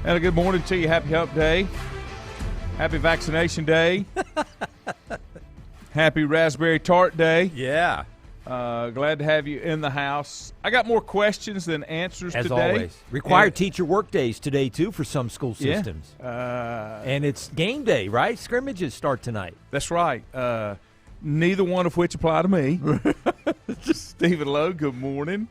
And a good morning to you. Happy Hump Day. Happy Vaccination Day. Happy Raspberry Tart Day. Yeah. Glad to have you in the house. I got more questions than answers As today. As always. Required teacher work days today, too, for some school systems. Yeah. And it's game day, right? Scrimmages start tonight. That's right. Neither one of which apply to me. Stephen Lowe, good morning.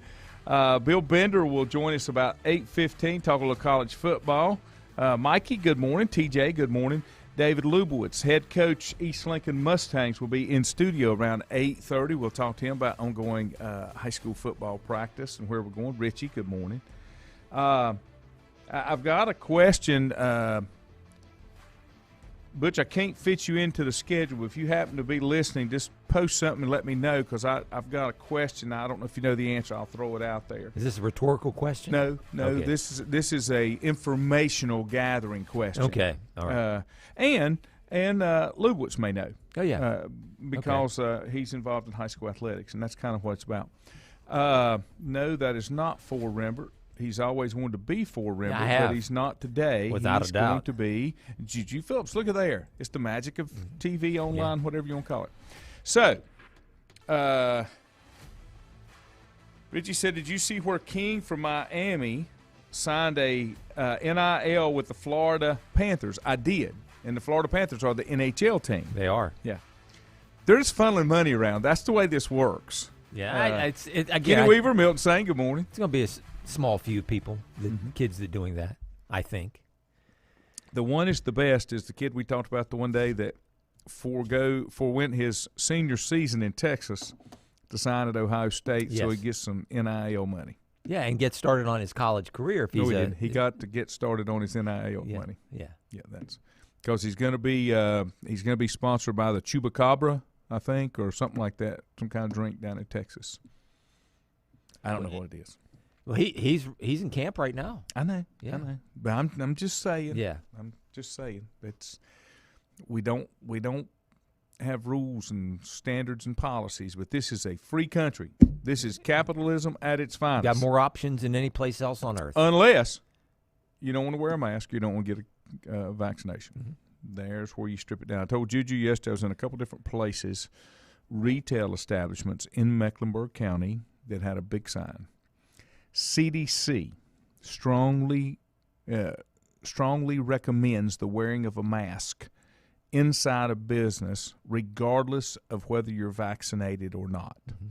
Bill Bender will join us about 8:15, talk a little college football. Mikey, good morning. TJ, good morning. David Lubowitz, head coach, East Lincoln Mustangs, will be in studio around 8:30. We'll talk to him about ongoing high school football practice and where we're going. Richie, good morning. I've got a question. Butch, I can't fit you into the schedule. If you happen to be listening, just post something and let me know, because I've got a question. I don't know if you know the answer. I'll throw it out there. Is this a rhetorical question? No. Okay. This is a informational gathering question. Okay, all right. And Lubowitz may know. Oh, yeah. Because he's involved in high school athletics, and that's kind of what it's about. No, that is not for Rembert. He's always wanted to be for Rembert, but he's not today. Without he's a doubt. going to be Juju Phillips. Look at there. It's the magic of TV, online, whatever you want to call it. So, Richie said, did you see where King from Miami signed a NIL with the Florida Panthers? I did. And the Florida Panthers are the NHL team. They are. Yeah. They're just funneling money around. That's the way this works. Yeah. Kenny Weaver, Milton saying good morning. It's going to be a small few people, the kids that are doing that, I think. The one is the best is the kid we talked about the one day that forewent his senior season in Texas to sign at Ohio State, so he gets some NIL money. Yeah, and get started on his college career. If he's he got to get started on his NIL money. Yeah. That's because he's going to be sponsored by the Chupacabra, I think, or something like that, some kind of drink down in Texas. I don't know what it is. Well, he's in camp right now. I know. Yeah. I know. But I'm just saying. Yeah. I'm just saying. We don't have rules and standards and policies, but this is a free country. This is capitalism at its finest. Got more options than any place else on earth. Unless you don't want to wear a mask, you don't want to get a vaccination. Mm-hmm. There's where you strip it down. I told Juju yesterday I was in a couple different places, retail establishments in Mecklenburg County that had a big sign. CDC strongly recommends the wearing of a mask inside a business, regardless of whether you're vaccinated or not. Mm-hmm.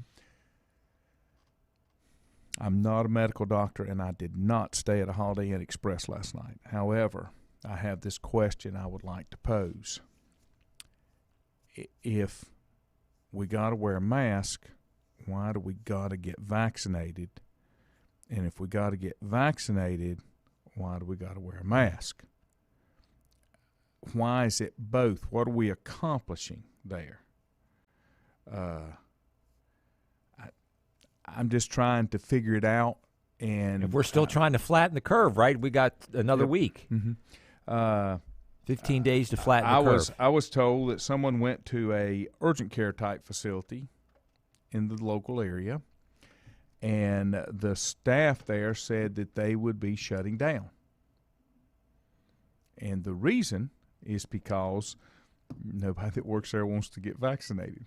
I'm not a medical doctor, and I did not stay at a Holiday Inn Express last night. However, I have this question I would like to pose. If we got to wear a mask, why do we got to get vaccinated? And if we got to get vaccinated, why do we got to wear a mask? Why is it both? What are we accomplishing there? I'm just trying to figure it out. And we're still trying to flatten the curve, right? We got another week. Mm-hmm. 15 days to flatten the curve. I was told that someone went to a urgent care type facility in the local area, and the staff there said that they would be shutting down. And the reason is because nobody that works there wants to get vaccinated.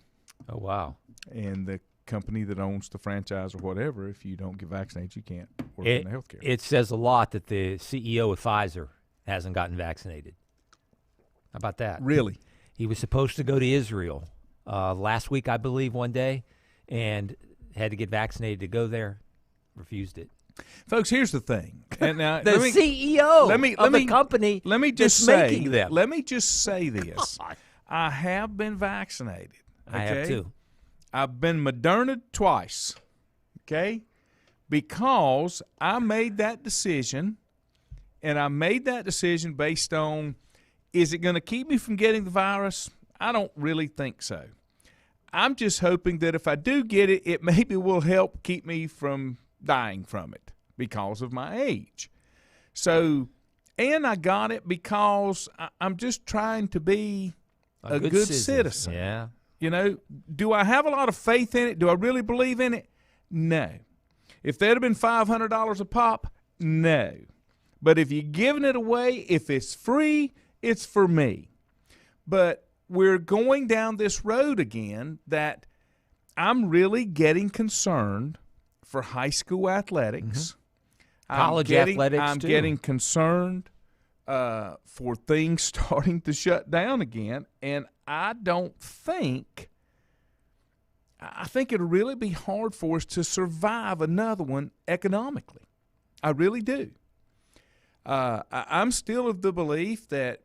Oh, wow. And the company that owns the franchise or whatever, if you don't get vaccinated, you can't work in the healthcare. It says a lot that the CEO of Pfizer hasn't gotten vaccinated. How about that? Really? He was supposed to go to Israel last week, I believe, one day, and had to get vaccinated to go there. Refused it. Folks, here's the thing. And now, the CEO of the company making them. Let me just say this. I have been vaccinated. Okay? I have too. I've been Moderna twice, okay, because I made that decision, and I made that decision based on, is it going to keep me from getting the virus? I don't really think so. I'm just hoping that if I do get it, it maybe will help keep me from dying from it because of my age. So, and I got it because I'm just trying to be a good citizen. Yeah. You know, do I have a lot of faith in it? Do I really believe in it? No. If that had been $500 a pop, no. But if you're giving it away, if it's free, it's for me. But we're going down this road again that I'm really getting concerned for high school athletics. College athletics, I'm too. getting concerned for things starting to shut down again, and I think it'll really be hard for us to survive another one economically. I really do. I'm still of the belief that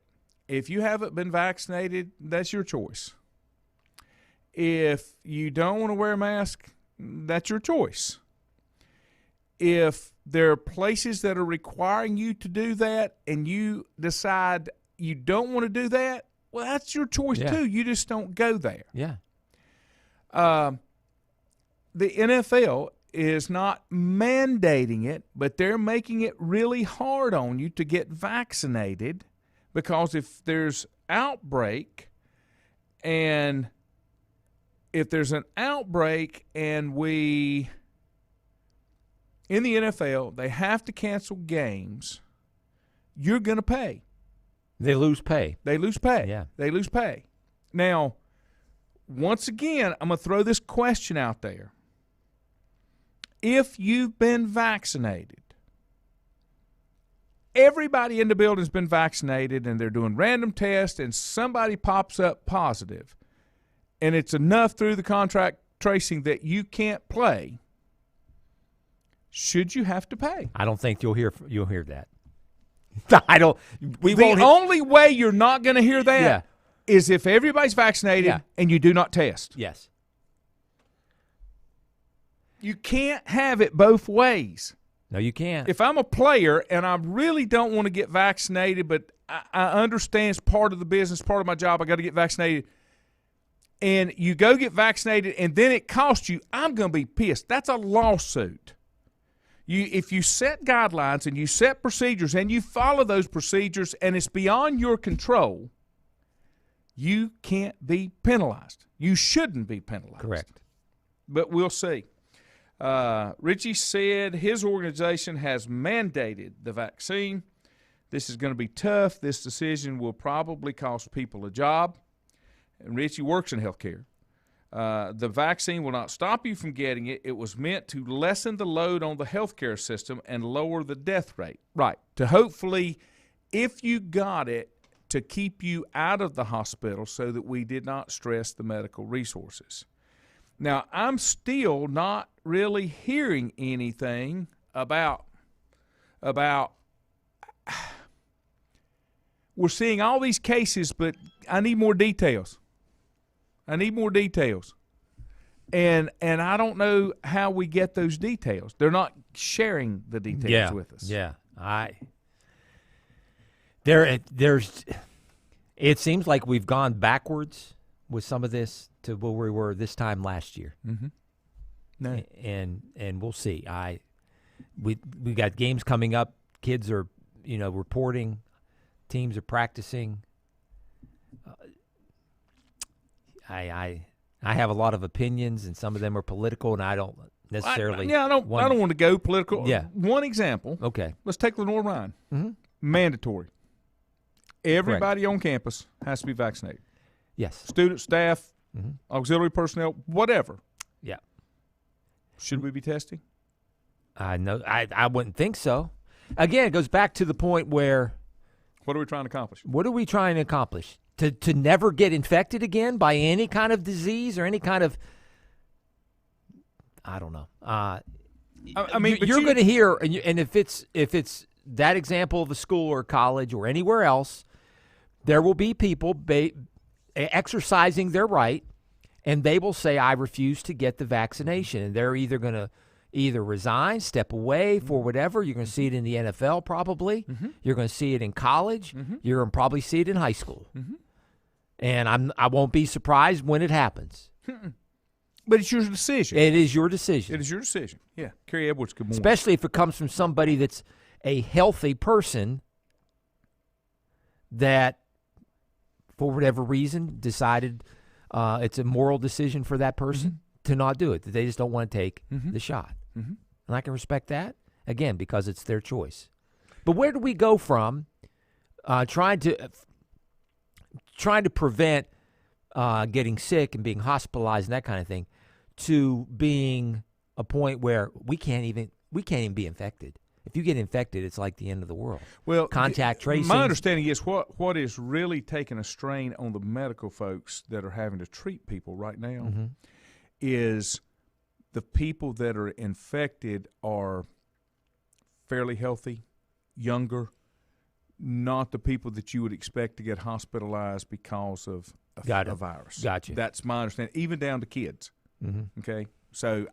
if you haven't been vaccinated, that's your choice. If you don't want to wear a mask, that's your choice. If there are places that are requiring you to do that and you decide you don't want to do that, well, that's your choice too. You just don't go there. Yeah. The NFL is not mandating it, but they're making it really hard on you to get vaccinated, because if there's outbreak and we in the NFL, they have to cancel games, you're going to pay. They lose pay. They lose pay. Yeah. They lose pay. Now, once again, I'm going to throw this question out there. If you've been vaccinated, everybody in the building's been vaccinated, and they're doing random tests, and somebody pops up positive, and it's enough through the contract tracing that you can't play, should you have to pay? I don't think you'll hear that. I don't. The only way you're not going to hear that is if everybody's vaccinated and you do not test. Yes. You can't have it both ways. No, you can't. If I'm a player and I really don't want to get vaccinated, but I understand it's part of the business, part of my job, I got to get vaccinated, and you go get vaccinated and then it costs you, I'm going to be pissed. That's a lawsuit. If you set guidelines and you set procedures and you follow those procedures and it's beyond your control, you can't be penalized. You shouldn't be penalized. Correct. But we'll see. Richie said his organization has mandated the vaccine. This is going to be tough. This decision will probably cost people a job. And Richie works in healthcare. The vaccine will not stop you from getting it. It was meant to lessen the load on the healthcare system and lower the death rate. Right. To hopefully, if you got it, to keep you out of the hospital so that we did not stress the medical resources. Now, I'm still not really hearing anything about we're seeing all these cases, but I need more details. And I don't know how we get those details. They're not sharing the details with us. Yeah. There's it seems like we've gone backwards with some of this to where we were this time last year. Mm-hmm. No. And we'll see. We got games coming up. Kids are, reporting. Teams are practicing. I have a lot of opinions, and some of them are political, and I don't necessarily. I don't want to go political. Yeah. One example. Okay. Let's take Lenore Ryan. Mm-hmm. Mandatory. Everybody on campus has to be vaccinated. Yes. Students, staff, auxiliary personnel, whatever. Yeah. Should we be testing? No, I wouldn't think so. Again, it goes back to the point where. What are we trying to accomplish? What are we trying to accomplish? To never get infected again by any kind of disease or any kind of. I don't know. I mean, you're going to hear, and if it's that example of a school or college or anywhere else, there will be people exercising their right, and they will say, I refuse to get the vaccination. And they're either going to resign, step away for whatever. You're going to see it in the NFL probably. Mm-hmm. You're going to see it in college. Mm-hmm. You're going to probably see it in high school. Mm-hmm. And I won't be surprised when it happens. But it's your decision. It is your decision. It is your decision. Yeah. Kerry Edwards, good morning. Especially if it comes from somebody that's a healthy person that, for whatever reason, decided it's a moral decision for that person to not do it, that they just don't want to take the shot. Mm-hmm. And I can respect that, again, because it's their choice. But where do we go from trying to prevent getting sick and being hospitalized and that kind of thing to being a point where we can't even be infected? If you get infected, it's like the end of the world. Well, contact tracing. My understanding is what is really taking a strain on the medical folks that are having to treat people right now is the people that are infected are fairly healthy, younger, not the people that you would expect to get hospitalized because of a virus. Gotcha. That's my understanding, even down to kids. Okay, so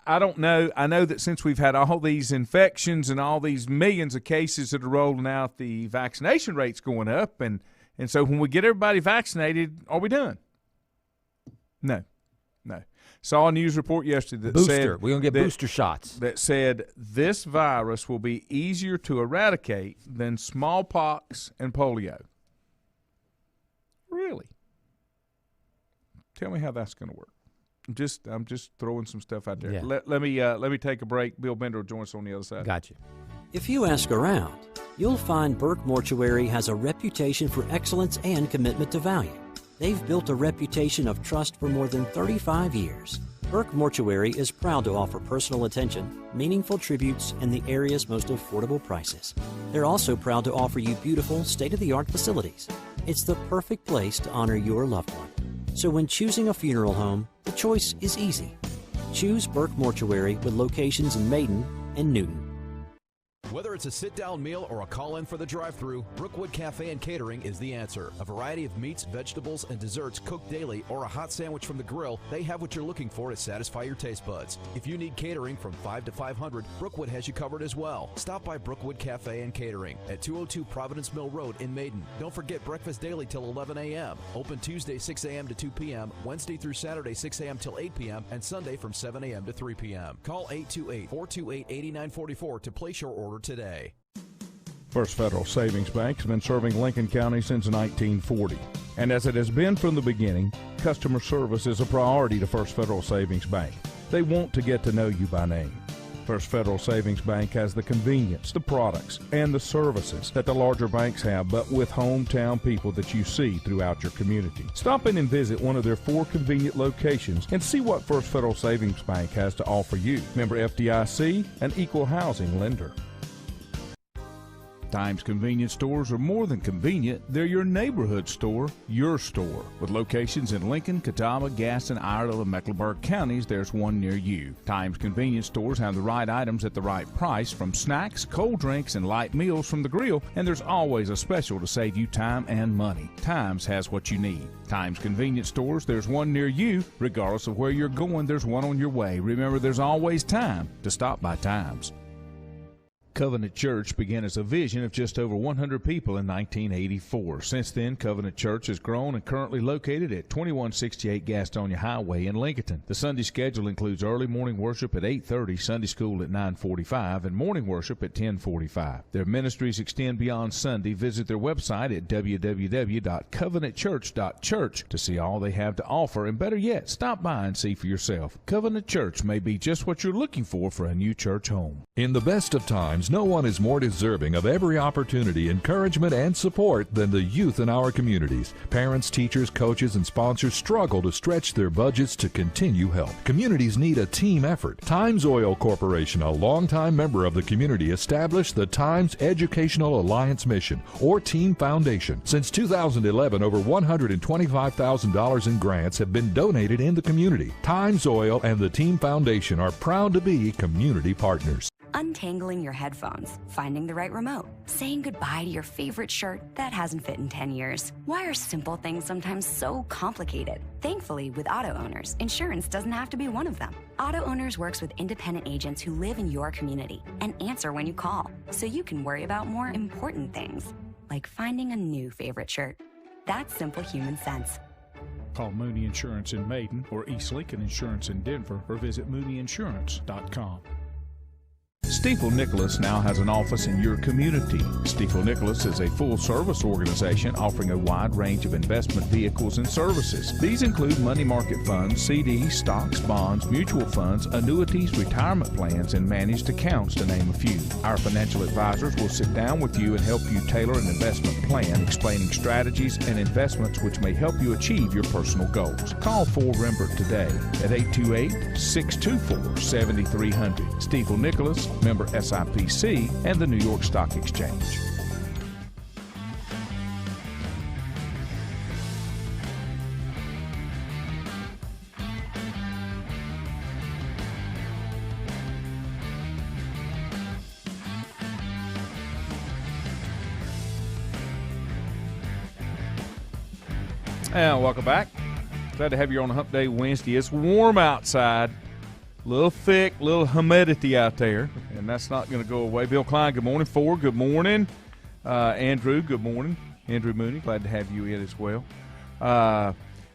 I don't know. I know that since we've had all these infections and all these millions of cases that are rolling out, the vaccination rate's going up, and so when we get everybody vaccinated, are we done? No. Saw a news report yesterday that said we're going to get booster shots. That said this virus will be easier to eradicate than smallpox and polio. Really? Tell me how that's going to work. I'm just throwing some stuff out there. Yeah. Let me take a break. Bill Bender will join us on the other side. Gotcha. If you ask around, you'll find Burke Mortuary has a reputation for excellence and commitment to value. They've built a reputation of trust for more than 35 years. Burke Mortuary is proud to offer personal attention, meaningful tributes, and the area's most affordable prices. They're also proud to offer you beautiful, state-of-the-art facilities. It's the perfect place to honor your loved one. So when choosing a funeral home, the choice is easy. Choose Burke Mortuary with locations in Maiden and Newton. Whether it's a sit-down meal or a call-in for the drive-thru, Brookwood Cafe and Catering is the answer. A variety of meats, vegetables, and desserts cooked daily, or a hot sandwich from the grill, they have what you're looking for to satisfy your taste buds. If you need catering from 5 to 500, Brookwood has you covered as well. Stop by Brookwood Cafe and Catering at 202 Providence Mill Road in Maiden. Don't forget breakfast daily till 11 a.m. Open Tuesday 6 a.m. to 2 p.m., Wednesday through Saturday 6 a.m. till 8 p.m., and Sunday from 7 a.m. to 3 p.m. Call 828-428-8944 to place your order today. First Federal Savings Bank has been serving Lincoln County since 1940. And as it has been from the beginning, customer service is a priority to First Federal Savings Bank. They want to get to know you by name. First Federal Savings Bank has the convenience, the products, and the services that the larger banks have, but with hometown people that you see throughout your community. Stop in and visit one of their 4 convenient locations and see what First Federal Savings Bank has to offer you. Member FDIC, an equal housing lender. Times convenience stores are more than convenient. They're your neighborhood store, your store. With locations in Lincoln, Catawba, Gaston, Iredell, and Mecklenburg counties, there's one near you. Times convenience stores have the right items at the right price, from snacks, cold drinks, and light meals from the grill, and there's always a special to save you time and money. Times has what you need. Times convenience stores, there's one near you. Regardless of where you're going, there's one on your way. Remember, there's always time to stop by Times. Covenant Church began as a vision of just over 100 people in 1984. Since then, Covenant Church has grown and currently located at 2168 Gastonia Highway in Lincoln. The Sunday schedule includes early morning worship at 8:30, Sunday school at 9:45, and morning worship at 10:45. Their ministries extend beyond Sunday. Visit their website at www.covenantchurch.church to see all they have to offer, and better yet, stop by and see for yourself. Covenant Church may be just what you're looking for a new church home. In the best of times, no one is more deserving of every opportunity, encouragement, and support than the youth in our communities. Parents, teachers, coaches, and sponsors struggle to stretch their budgets to continue help. Communities need a team effort. Times Oil Corporation, a longtime member of the community, established the Times Educational Alliance Mission, or Team Foundation. Since 2011, over $125,000 in grants have been donated in the community. Times Oil and the Team Foundation are proud to be community partners. Untangling your headphones, finding the right remote, saying goodbye to your favorite shirt that hasn't fit in 10 years. Why are simple things sometimes so complicated? Thankfully, with Auto Owners, insurance doesn't have to be one of them. Auto Owners works with independent agents who live in your community and answer when you call, so you can worry about more important things, like finding a new favorite shirt. That's simple human sense. Call Mooney Insurance in Maiden or East Lincoln Insurance in Denver, or visit mooneyinsurance.com. Stifel Nicholas now has an office in your community. Stifel Nicholas is a full-service organization offering a wide range of investment vehicles and services. These include money market funds, CDs, stocks, bonds, mutual funds, annuities, retirement plans, and managed accounts, to name a few. Our financial advisors will sit down with you and help you tailor an investment plan, explaining strategies and investments which may help you achieve your personal goals. Call 4Rembert today at 828-624-7300. Stifel Nicholas, member SIPC, and the New York Stock Exchange. And welcome back. Glad to have you on a Hump Day Wednesday. It's warm outside. A little thick, little humidity out there, and that's not going to go away. Bill Klein, good morning. Ford, good morning. Andrew, good morning. Andrew Mooney, glad to have you in as well.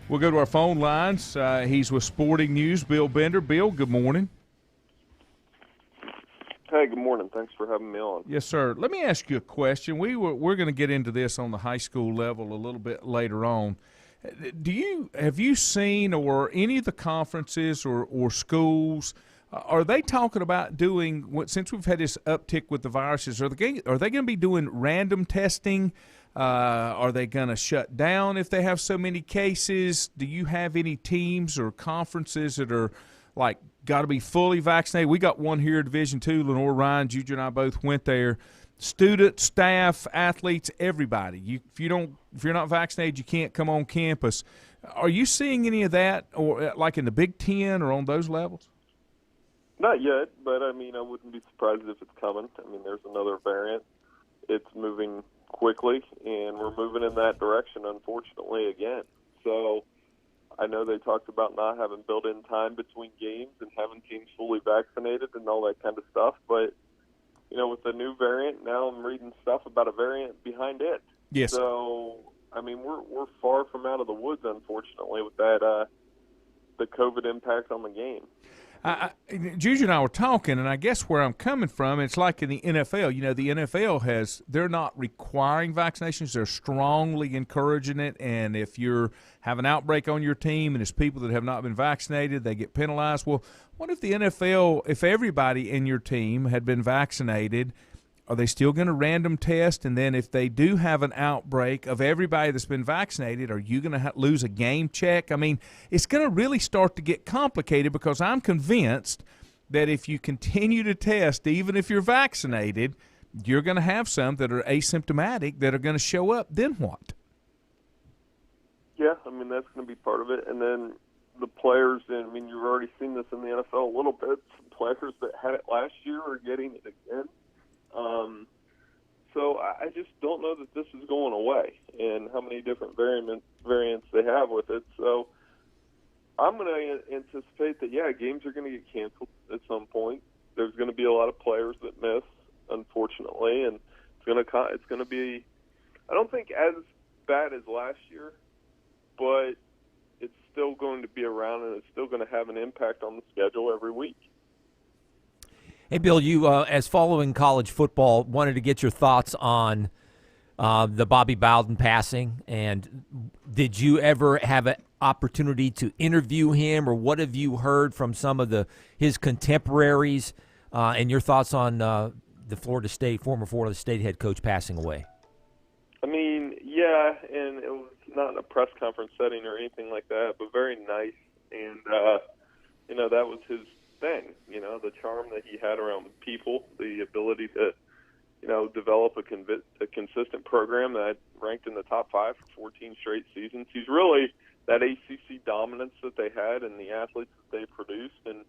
We'll go to our phone lines. He's with Sporting News, Bill Bender. Bill, good morning. Hey, good morning. Thanks for having me on. Yes, sir. Let me ask you a question. We're going to get into this on the high school level a little bit later on. Have you seen, or any of the conferences or schools, are they talking about doing what, since we've had this uptick with the viruses, are they going to be doing random testing? Are they going to shut down if they have so many cases? Do you have any teams or conferences that are like got to be fully vaccinated? We got one here at Division II. Lenore Ryan, Juju and I both went there. Students, staff, athletes, everybody. If you're not vaccinated, you can't come on campus. Are you seeing any of that, or like in the Big Ten or on those levels? Not yet, but I mean, I wouldn't be surprised if it's coming. I mean, there's another variant. It's moving quickly, and we're moving in that direction, unfortunately, again. So I know they talked about not having built-in time between games and having teams fully vaccinated and all that kind of stuff, but you know, with the new variant, now I'm reading stuff about a variant behind it. Yes. So, I mean, we're far from out of the woods, unfortunately, with that the COVID impact on the game. Juju and I were talking, and I guess where I'm coming from, it's like in the NFL. You know, the NFL they're not requiring vaccinations. They're strongly encouraging it. And if you have an outbreak on your team and it's people that have not been vaccinated, they get penalized. Well, what if the NFL, if everybody in your team had been vaccinated, are they still going to random test? And then if they do have an outbreak of everybody that's been vaccinated, are you going to lose a game check? I mean, it's going to really start to get complicated, because I'm convinced that if you continue to test, even if you're vaccinated, you're going to have some that are asymptomatic that are going to show up. Then what? Yeah, I mean, that's going to be part of it. And then the players, I mean, you've already seen this in the NFL a little bit. Some players that had it last year are getting it again. So I just don't know that this is going away, and how many different variants they have with it. So I'm going to anticipate that, yeah, games are going to get canceled at some point. There's going to be a lot of players that miss, unfortunately, and it's going to be, I don't think as bad as last year, but it's still going to be around, and it's still going to have an impact on the schedule every week. Hey, Bill, you, as following college football, wanted to get your thoughts on the Bobby Bowden passing. And did you ever have an opportunity to interview him, or what have you heard from some of his contemporaries, and your thoughts on the former Florida State head coach passing away? I mean, yeah, and it was not in a press conference setting or anything like that, but very nice. And, you know, that was his thing, you know, the charm that he had around people, the ability to, you know, develop a consistent program that ranked in the top 5 for 14 straight seasons. He's really that ACC dominance that they had and the athletes that they produced. And,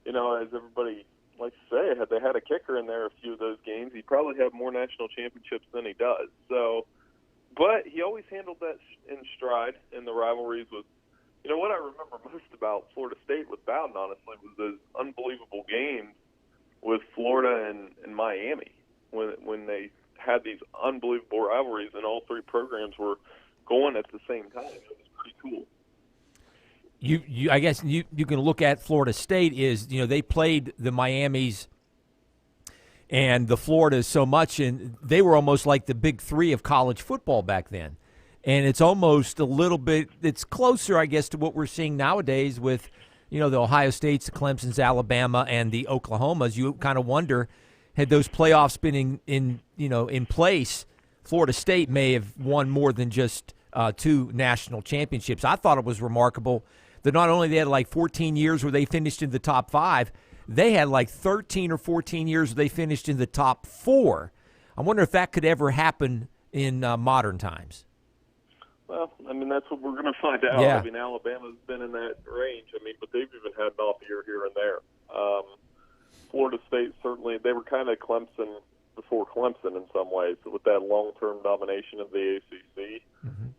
you know, as everybody likes to say, had they had a kicker in there a few of those games, he'd probably have more national championships than he does. So, but he always handled that in stride, and the rivalries with, you know, what I remember most about Florida State with Bowden, honestly, was those unbelievable games with Florida and Miami when they had these unbelievable rivalries, and all three programs were going at the same time. It was pretty cool. I guess you can look at Florida State is, you know, they played the Miamis and the Florida is so much, and they were almost like the big three of college football back then. And it's almost a little bit, it's closer, I guess, to what we're seeing nowadays with, the Ohio States, the Clemsons, Alabama, and the Oklahomas. You kind of wonder, had those playoffs been in place, Florida State may have won more than just 2 national championships. I thought it was remarkable that not only they had like 14 years where they finished in the top 5, they had like 13 or 14 years where they finished in the top 4. I wonder if that could ever happen in modern times. Well, I mean, that's what we're going to find out. Yeah. I mean, Alabama's been in that range. I mean, but they've even had an off year here and there. Florida State, certainly, they were kind of Clemson before Clemson in some ways, with that long-term domination of the ACC.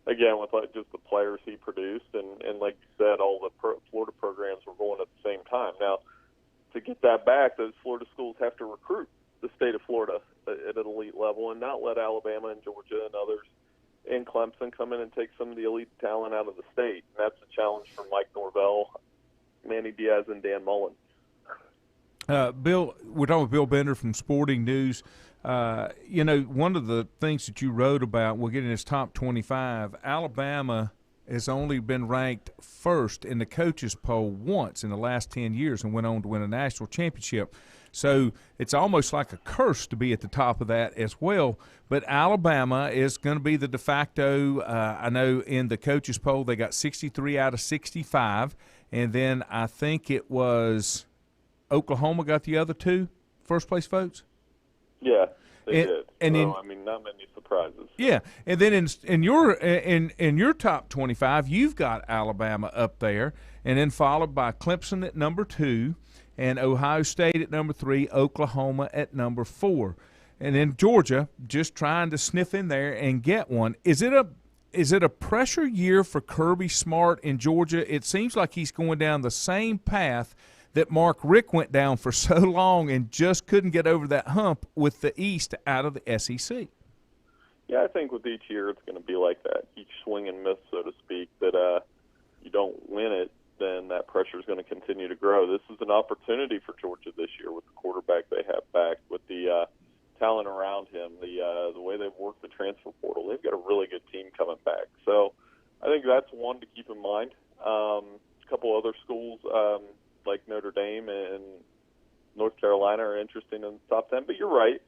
Again, with like just the players he produced, and like you said, all the Florida programs were going at the same time. Now, to get that back, those Florida schools have to recruit the state of Florida at an elite level and not let Alabama and Georgia and others and Clemson come in and take some of the elite talent out of the state. And that's a challenge for Mike Norvell, Manny Diaz, and Dan Mullen. Bill, we're talking with Bill Bender from Sporting News. One of the things that you wrote about, we'll get in his top 25, Alabama has only been ranked first in the coaches poll once in the last 10 years and went on to win a national championship. So it's almost like a curse to be at the top of that as well. But Alabama is going to be the de facto, I know in the coaches poll they got 63 out of 65, and then I think it was Oklahoma got the other 2 first-place votes? Yeah, they did. And I mean, not many surprises. Yeah, and then in your top 25, you've got Alabama up there, and then followed by Clemson at number 2, and Ohio State at number 3, Oklahoma at number 4, and then Georgia just trying to sniff in there and get one. Is it a pressure year for Kirby Smart in Georgia? It seems like he's going down the same path that Mark Richt went down for so long and just couldn't get over that hump with the East out of the SEC. Yeah, I think with each year it's going to be like that. Each swing and miss, so to speak, that you don't win it, then that pressure is going to continue to grow. This is an opportunity for Georgia this year with the quarterback they have back, with the talent around him, the way they've worked the transfer portal. They've got a really good team coming back. So I think that's one to keep in mind. A couple other schools like Notre Dame and North Carolina are interesting in the top 10. But you're right.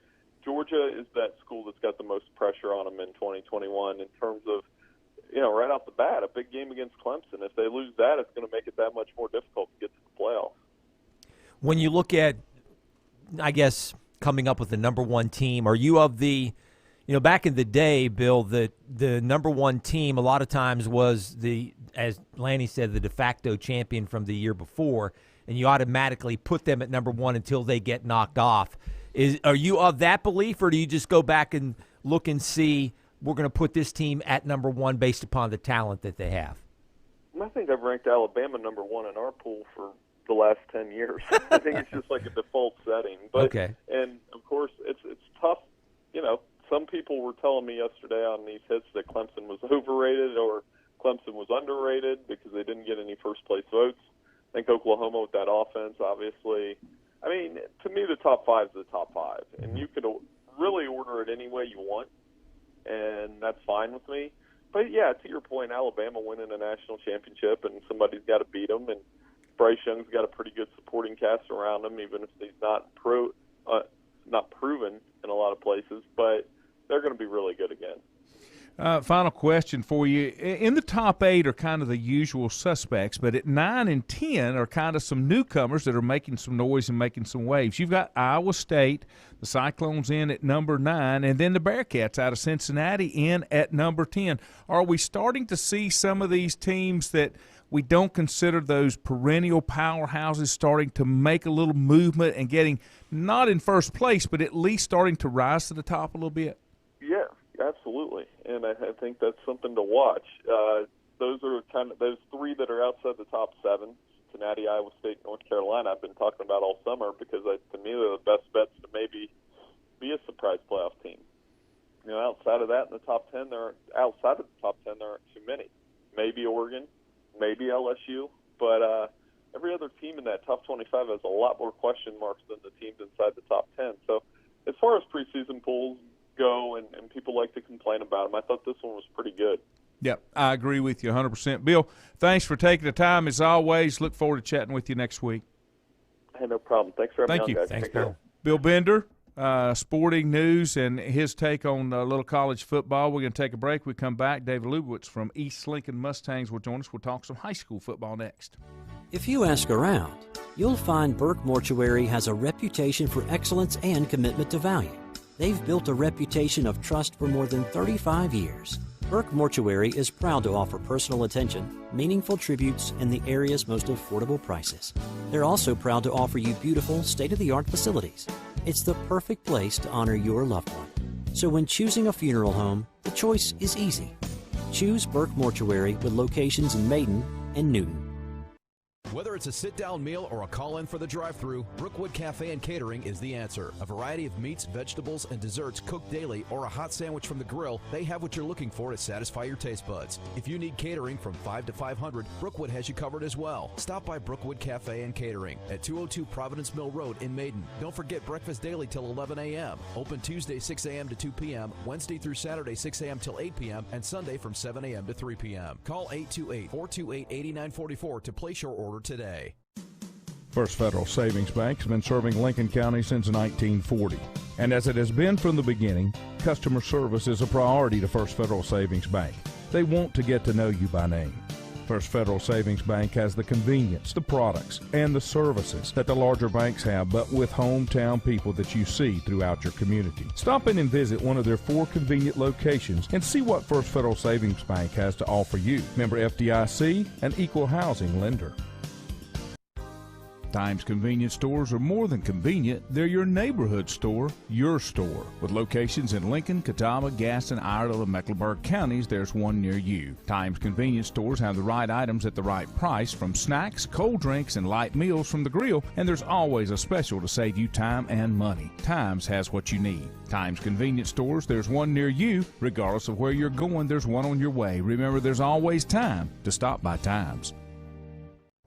Georgia is that school that's got the most pressure on them in 2021 in terms of, right off the bat, a big game against Clemson. If they lose that, it's going to make it that much more difficult to get to the playoffs. When you look at, I guess, coming up with the number 1 team, are you of the, back in the day, Bill, the number 1 team a lot of times was as Lanny said, the de facto champion from the year before, and you automatically put them at number 1 until they get knocked off. Are you of that belief, or do you just go back and look and see we're going to put this team at number 1 based upon the talent that they have? I think I've ranked Alabama number 1 in our pool for the last 10 years. I think it's just like a default setting. But, okay. And, of course, it's tough. Some people were telling me yesterday on these hits that Clemson was overrated or Clemson was underrated because they didn't get any first-place votes. I think Oklahoma with that offense, obviously. I mean, to me, the top 5 is the top 5. And you could really order it any way you want, and that's fine with me. But, yeah, to your point, Alabama winning a national championship, and somebody's got to beat them. And Bryce Young's got a pretty good supporting cast around him, even if he's not proven in a lot of places. But they're going to be really good again. Final question for you. In the top 8 are kind of the usual suspects, but at 9 and 10 are kind of some newcomers that are making some noise and making some waves. You've got Iowa State, the Cyclones in at number 9, and then the Bearcats out of Cincinnati in at number 10. Are we starting to see some of these teams that we don't consider those perennial powerhouses starting to make a little movement and getting not in first place, but at least starting to rise to the top a little bit? Yeah, absolutely. And I think that's something to watch. Those are those 3 that are outside the top 7, Cincinnati, Iowa State, North Carolina, I've been talking about all summer because to me they're the best bets to maybe be a surprise playoff team. Outside of that in the top 10, there aren't too many. Maybe Oregon, maybe LSU, but every other team in that top 25 has a lot more question marks than the teams inside the top 10. So as far as preseason polls go, and people like to complain about them, I thought this one was pretty good. Yep, I agree with you 100%. Bill, thanks for taking the time. As always, look forward to chatting with you next week. Hey, no problem. Thanks for having me on, guys. Thanks, Take care. Bill. Bill Bender, sporting news and his take on little college football. We're going to take a break. We come back. David Lubowitz from East Lincoln Mustangs will join us. We'll talk some high school football next. If you ask around, you'll find Burke Mortuary has a reputation for excellence and commitment to value. They've built a reputation of trust for more than 35 years. Burke Mortuary is proud to offer personal attention, meaningful tributes, and the area's most affordable prices. They're also proud to offer you beautiful, state-of-the-art facilities. It's the perfect place to honor your loved one. So when choosing a funeral home, the choice is easy. Choose Burke Mortuary with locations in Maiden and Newton. Whether it's a sit-down meal or a call-in for the drive-thru, Brookwood Cafe and Catering is the answer. A variety of meats, vegetables, and desserts cooked daily, or a hot sandwich from the grill, they have what you're looking for to satisfy your taste buds. If you need catering from 5 to 500, Brookwood has you covered as well. Stop by Brookwood Cafe and Catering at 202 Providence Mill Road in Maiden. Don't forget breakfast daily till 11 a.m. Open Tuesday 6 a.m. to 2 p.m., Wednesday through Saturday 6 a.m. till 8 p.m., and Sunday from 7 a.m. to 3 p.m. Call 828-428-8944 to place your order today. First Federal Savings Bank has been serving Lincoln County since 1940. And as it has been from the beginning, customer service is a priority to First Federal Savings Bank. They want to get to know you by name. First Federal Savings Bank has the convenience, the products, and the services that the larger banks have, but with hometown people that you see throughout your community. Stop in and visit one of their 4 convenient locations and see what First Federal Savings Bank has to offer you. Member FDIC, an equal housing lender. Times convenience stores are more than convenient. They're your neighborhood store, your store. With locations in Lincoln, Catawba, Gaston, Iredell, and Mecklenburg counties, there's one near you. Times convenience stores have the right items at the right price, from snacks, cold drinks, and light meals from the grill, and there's always a special to save you time and money. Times has what you need. Times convenience stores, there's one near you. Regardless of where you're going, there's one on your way. Remember, there's always time to stop by Times.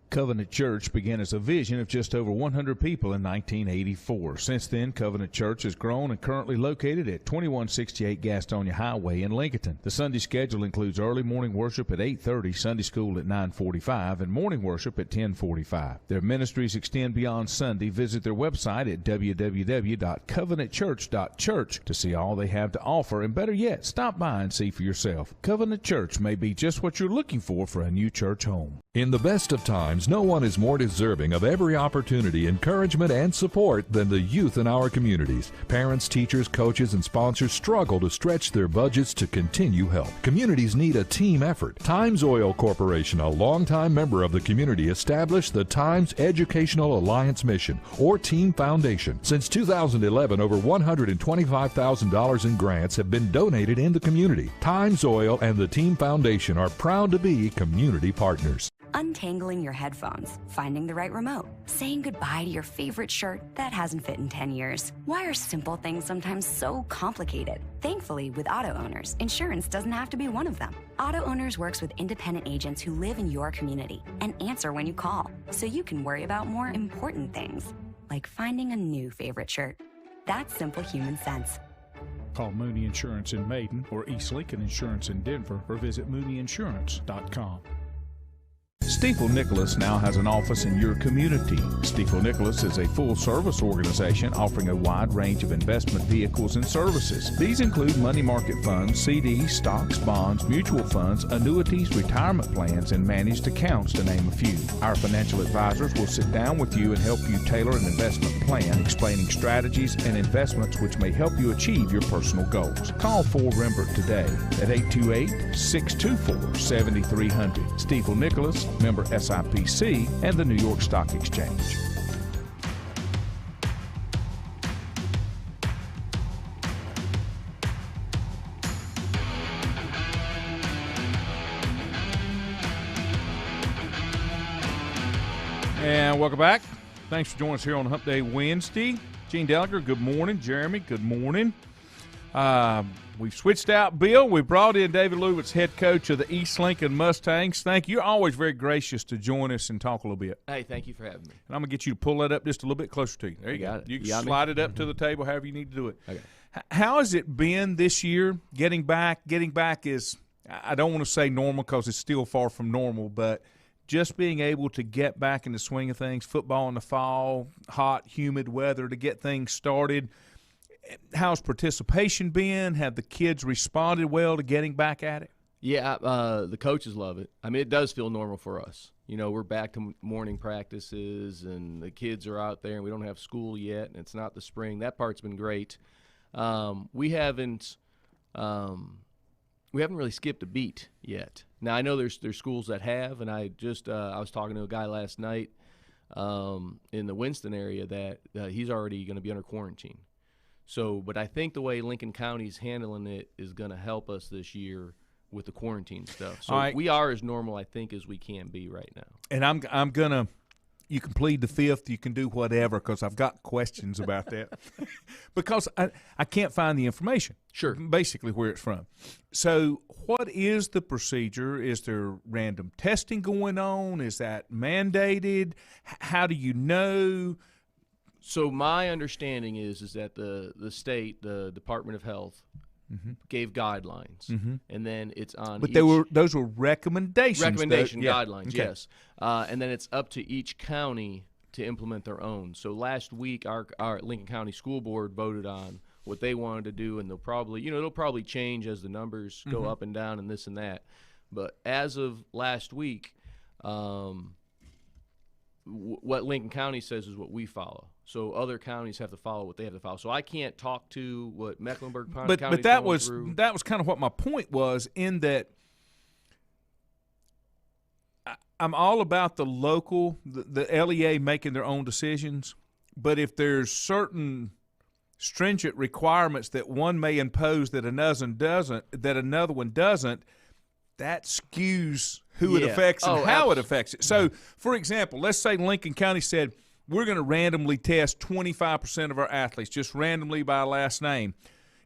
Covenant Church began as a vision of just over 100 people in 1984. Since then, Covenant Church has grown and currently located at 2168 Gastonia Highway in Lincoln. The Sunday schedule includes early morning worship at 8:30, Sunday school at 9:45, and morning worship at 10:45. Their ministries extend beyond Sunday. Visit their website at www.covenantchurch.church to see all they have to offer, and better yet, stop by and see for yourself. Covenant Church may be just what you're looking for a new church home. In the best of times, no one is more deserving of every opportunity, encouragement, and support than the youth in our communities. Parents, teachers, coaches, and sponsors struggle to stretch their budgets to continue help. Communities need a team effort. Times Oil Corporation, a longtime member of the community, established the Times Educational Alliance Mission, or Team Foundation. Since 2011, over $125,000 in grants have been donated in the community. Times Oil and the Team Foundation are proud to be community partners. Untangling your headphones, finding the right remote, saying goodbye to your favorite shirt that hasn't fit in 10 years. Why are simple things sometimes so complicated? Thankfully, with auto owners, insurance doesn't have to be one of them. Auto Owners works with independent agents who live in your community and answer when you call, so you can worry about more important things, like finding a new favorite shirt. That's simple human sense. Call Mooney Insurance in Maiden or East Lincoln Insurance in Denver, or visit mooneyinsurance.com. Stiefel Nicholas now has an office in your community. Stiefel Nicholas is a full-service organization offering a wide range of investment vehicles and services. These include money market funds, CDs, stocks, bonds, mutual funds, annuities, retirement plans, and managed accounts, to name a few. Our financial advisors will sit down with you and help you tailor an investment plan, explaining strategies and investments which may help you achieve your personal goals. Call 4 Rembert today at 828-624-7300. Stiefel Nicholas, member SIPC and the New York Stock Exchange. And welcome back. Thanks for joining us here on Hump Day Wednesday. Gene Dellinger, good morning. Jeremy, good morning. We've switched out Bill. We brought in David Lewis, head coach of the East Lincoln Mustangs. Thank you. You're always very gracious to join us and talk a little bit. Hey, thank you for having me. And I'm going to get you to pull that up just a little bit closer to you. There you go. Got it. You can You got me? slide it up to the table however you need to do it. Okay. How has it been this year getting back? Getting back is, I don't want to say normal because it's still far from normal, but just being able to get back in the swing of things, football in the fall, hot, humid weather to get things started. How's participation been? Have the kids responded well to getting back at it? Yeah, the coaches love it. I mean, it does feel normal for us. You know, we're back to morning practices, and the kids are out there, and we don't have school yet, and it's not the spring. That part's been great. We haven't really skipped a beat yet. Now, I know there's schools that have, and I was talking to a guy last night in the Winston area that he's already going to be under quarantine. So, but I think the way Lincoln County's handling it is going to help us this year with the quarantine stuff. So right. We are as normal, I think, as we can be right now. And I'm gonna. You can plead the fifth. You can do whatever because I've got questions about that because I can't find the information. Sure. Basically, where it's from. So, what is the procedure? Is there random testing going on? Is that mandated? How do you know? So my understanding is that the state, the Department of Health, gave guidelines, and then it's on. But those were recommendations. Guidelines, okay. yes, and then it's up to each county to implement their own. So last week, our Lincoln County School Board voted on what they wanted to do, and it'll probably change as the numbers go up and down and this and that. But as of last week, what Lincoln County says is what we follow. So other counties have to follow what they have to follow. So I can't talk to what Mecklenburg County but that was kind of what my point was, in that I'm all about the local, the LEA making their own decisions. But if there's certain stringent requirements that one may impose that another one doesn't, that skews who it affects and how it affects it. So, for example, let's say Lincoln County said, we're going to randomly test 25% of our athletes, just randomly by last name.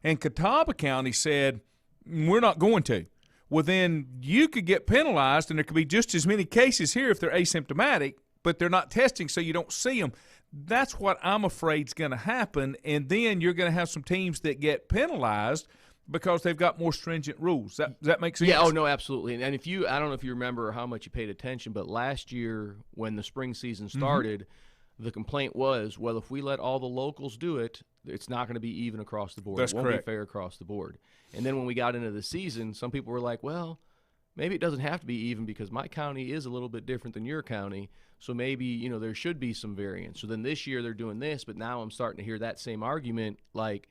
And Catawba County said, we're not going to. Well, then you could get penalized, and there could be just as many cases here if they're asymptomatic, but they're not testing, so you don't see them. That's what I'm afraid is going to happen, and then you're going to have some teams that get penalized because they've got more stringent rules. Does that make sense? Yeah, no, absolutely. And I don't know if you remember how much you paid attention, but last year when the spring season started, the complaint was, well, if we let all the locals do it, it's not going to be even across the board. That's it won't correct. be fair across the board. And then when we got into the season, some people were like, well, maybe it doesn't have to be even because my county is a little bit different than your county, so maybe, there should be some variance. So then this year they're doing this, but now I'm starting to hear that same argument like,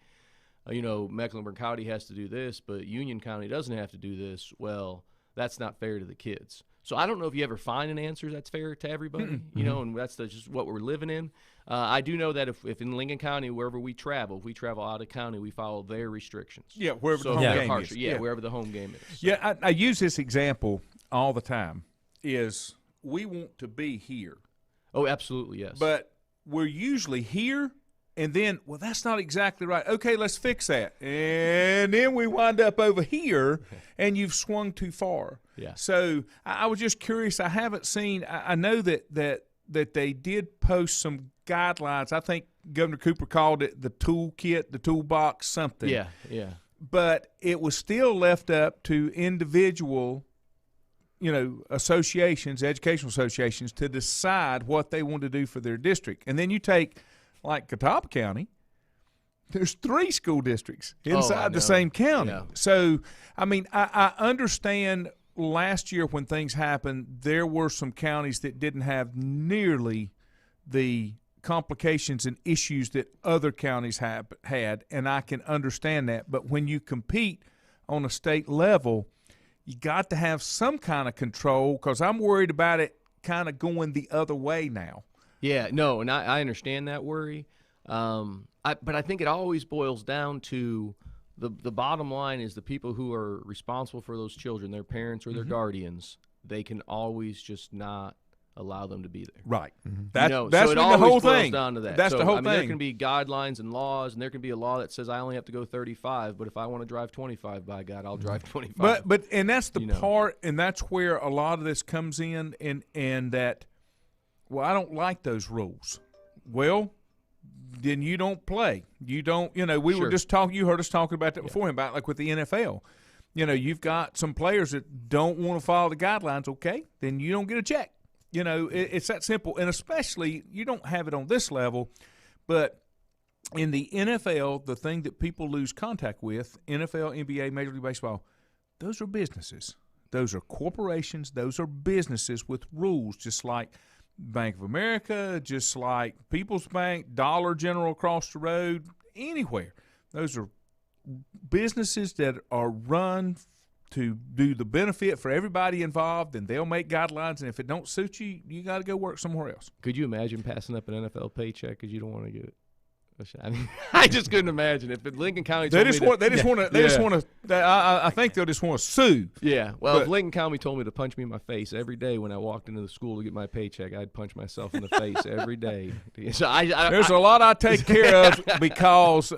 Mecklenburg County has to do this, but Union County doesn't have to do this. Well, that's not fair to the kids. So I don't know if you ever find an answer that's fair to everybody, and that's just what we're living in. I do know that if in Lincoln County, wherever we travel, if we travel out of county, we follow their restrictions. Yeah, wherever the home game is. Yeah, wherever the home game is. So. Yeah, I use this example all the time, is we want to be here. Oh, absolutely, yes. But we're usually here, and then, well, that's not exactly right. Okay, let's fix that. And then we wind up over here, and you've swung too far. Yeah. So I was just curious. I haven't seen – I know that they did post some guidelines. I think Governor Cooper called it the toolkit, the toolbox, something. Yeah. But it was still left up to individual associations, educational associations, to decide what they want to do for their district. And then you take – like Catawba County, there's 3 school districts inside the same county. Yeah. So, I mean, I understand last year when things happened, there were some counties that didn't have nearly the complications and issues that other counties had, and I can understand that. But when you compete on a state level, you got to have some kind of control, because I'm worried about it kind of going the other way now. Yeah, no, and I understand that worry. But I think it always boils down to the bottom line is the people who are responsible for those children, their parents or their guardians, they can always just not allow them to be there. Right. That's So it the always whole boils thing. down to that. That's So, the whole I mean, There thing. can be guidelines and laws, and there can be a law that says I only have to go 35, but if I want to drive 25, by God, I'll drive 25. But and that's the You know. part, and that's where a lot of this comes in, and that, well, I don't like those rules. Well, then you don't play. You don't. We were Sure. just talking. You heard us talking about that before, about like with the NFL. You've got some players that don't want to follow the guidelines. Okay, then you don't get a check. It's that simple. And especially, you don't have it on this level, but in the NFL, the thing that people lose contact with, NFL, NBA, Major League Baseball, those are businesses. Those are corporations. Those are businesses with rules, just like Bank of America, just like People's Bank, Dollar General across the road, anywhere. Those are businesses that are run to do the benefit for everybody involved, and they'll make guidelines, and if it don't suit you, you got to go work somewhere else. Could you imagine passing up an NFL paycheck because you don't want to get it? I mean, I just couldn't imagine if Lincoln County. They just want to. I think they'll just want to sue. Yeah. Well, if Lincoln County told me to punch me in my face every day when I walked into the school to get my paycheck, I'd punch myself in the face every day. So there's a lot I take care of because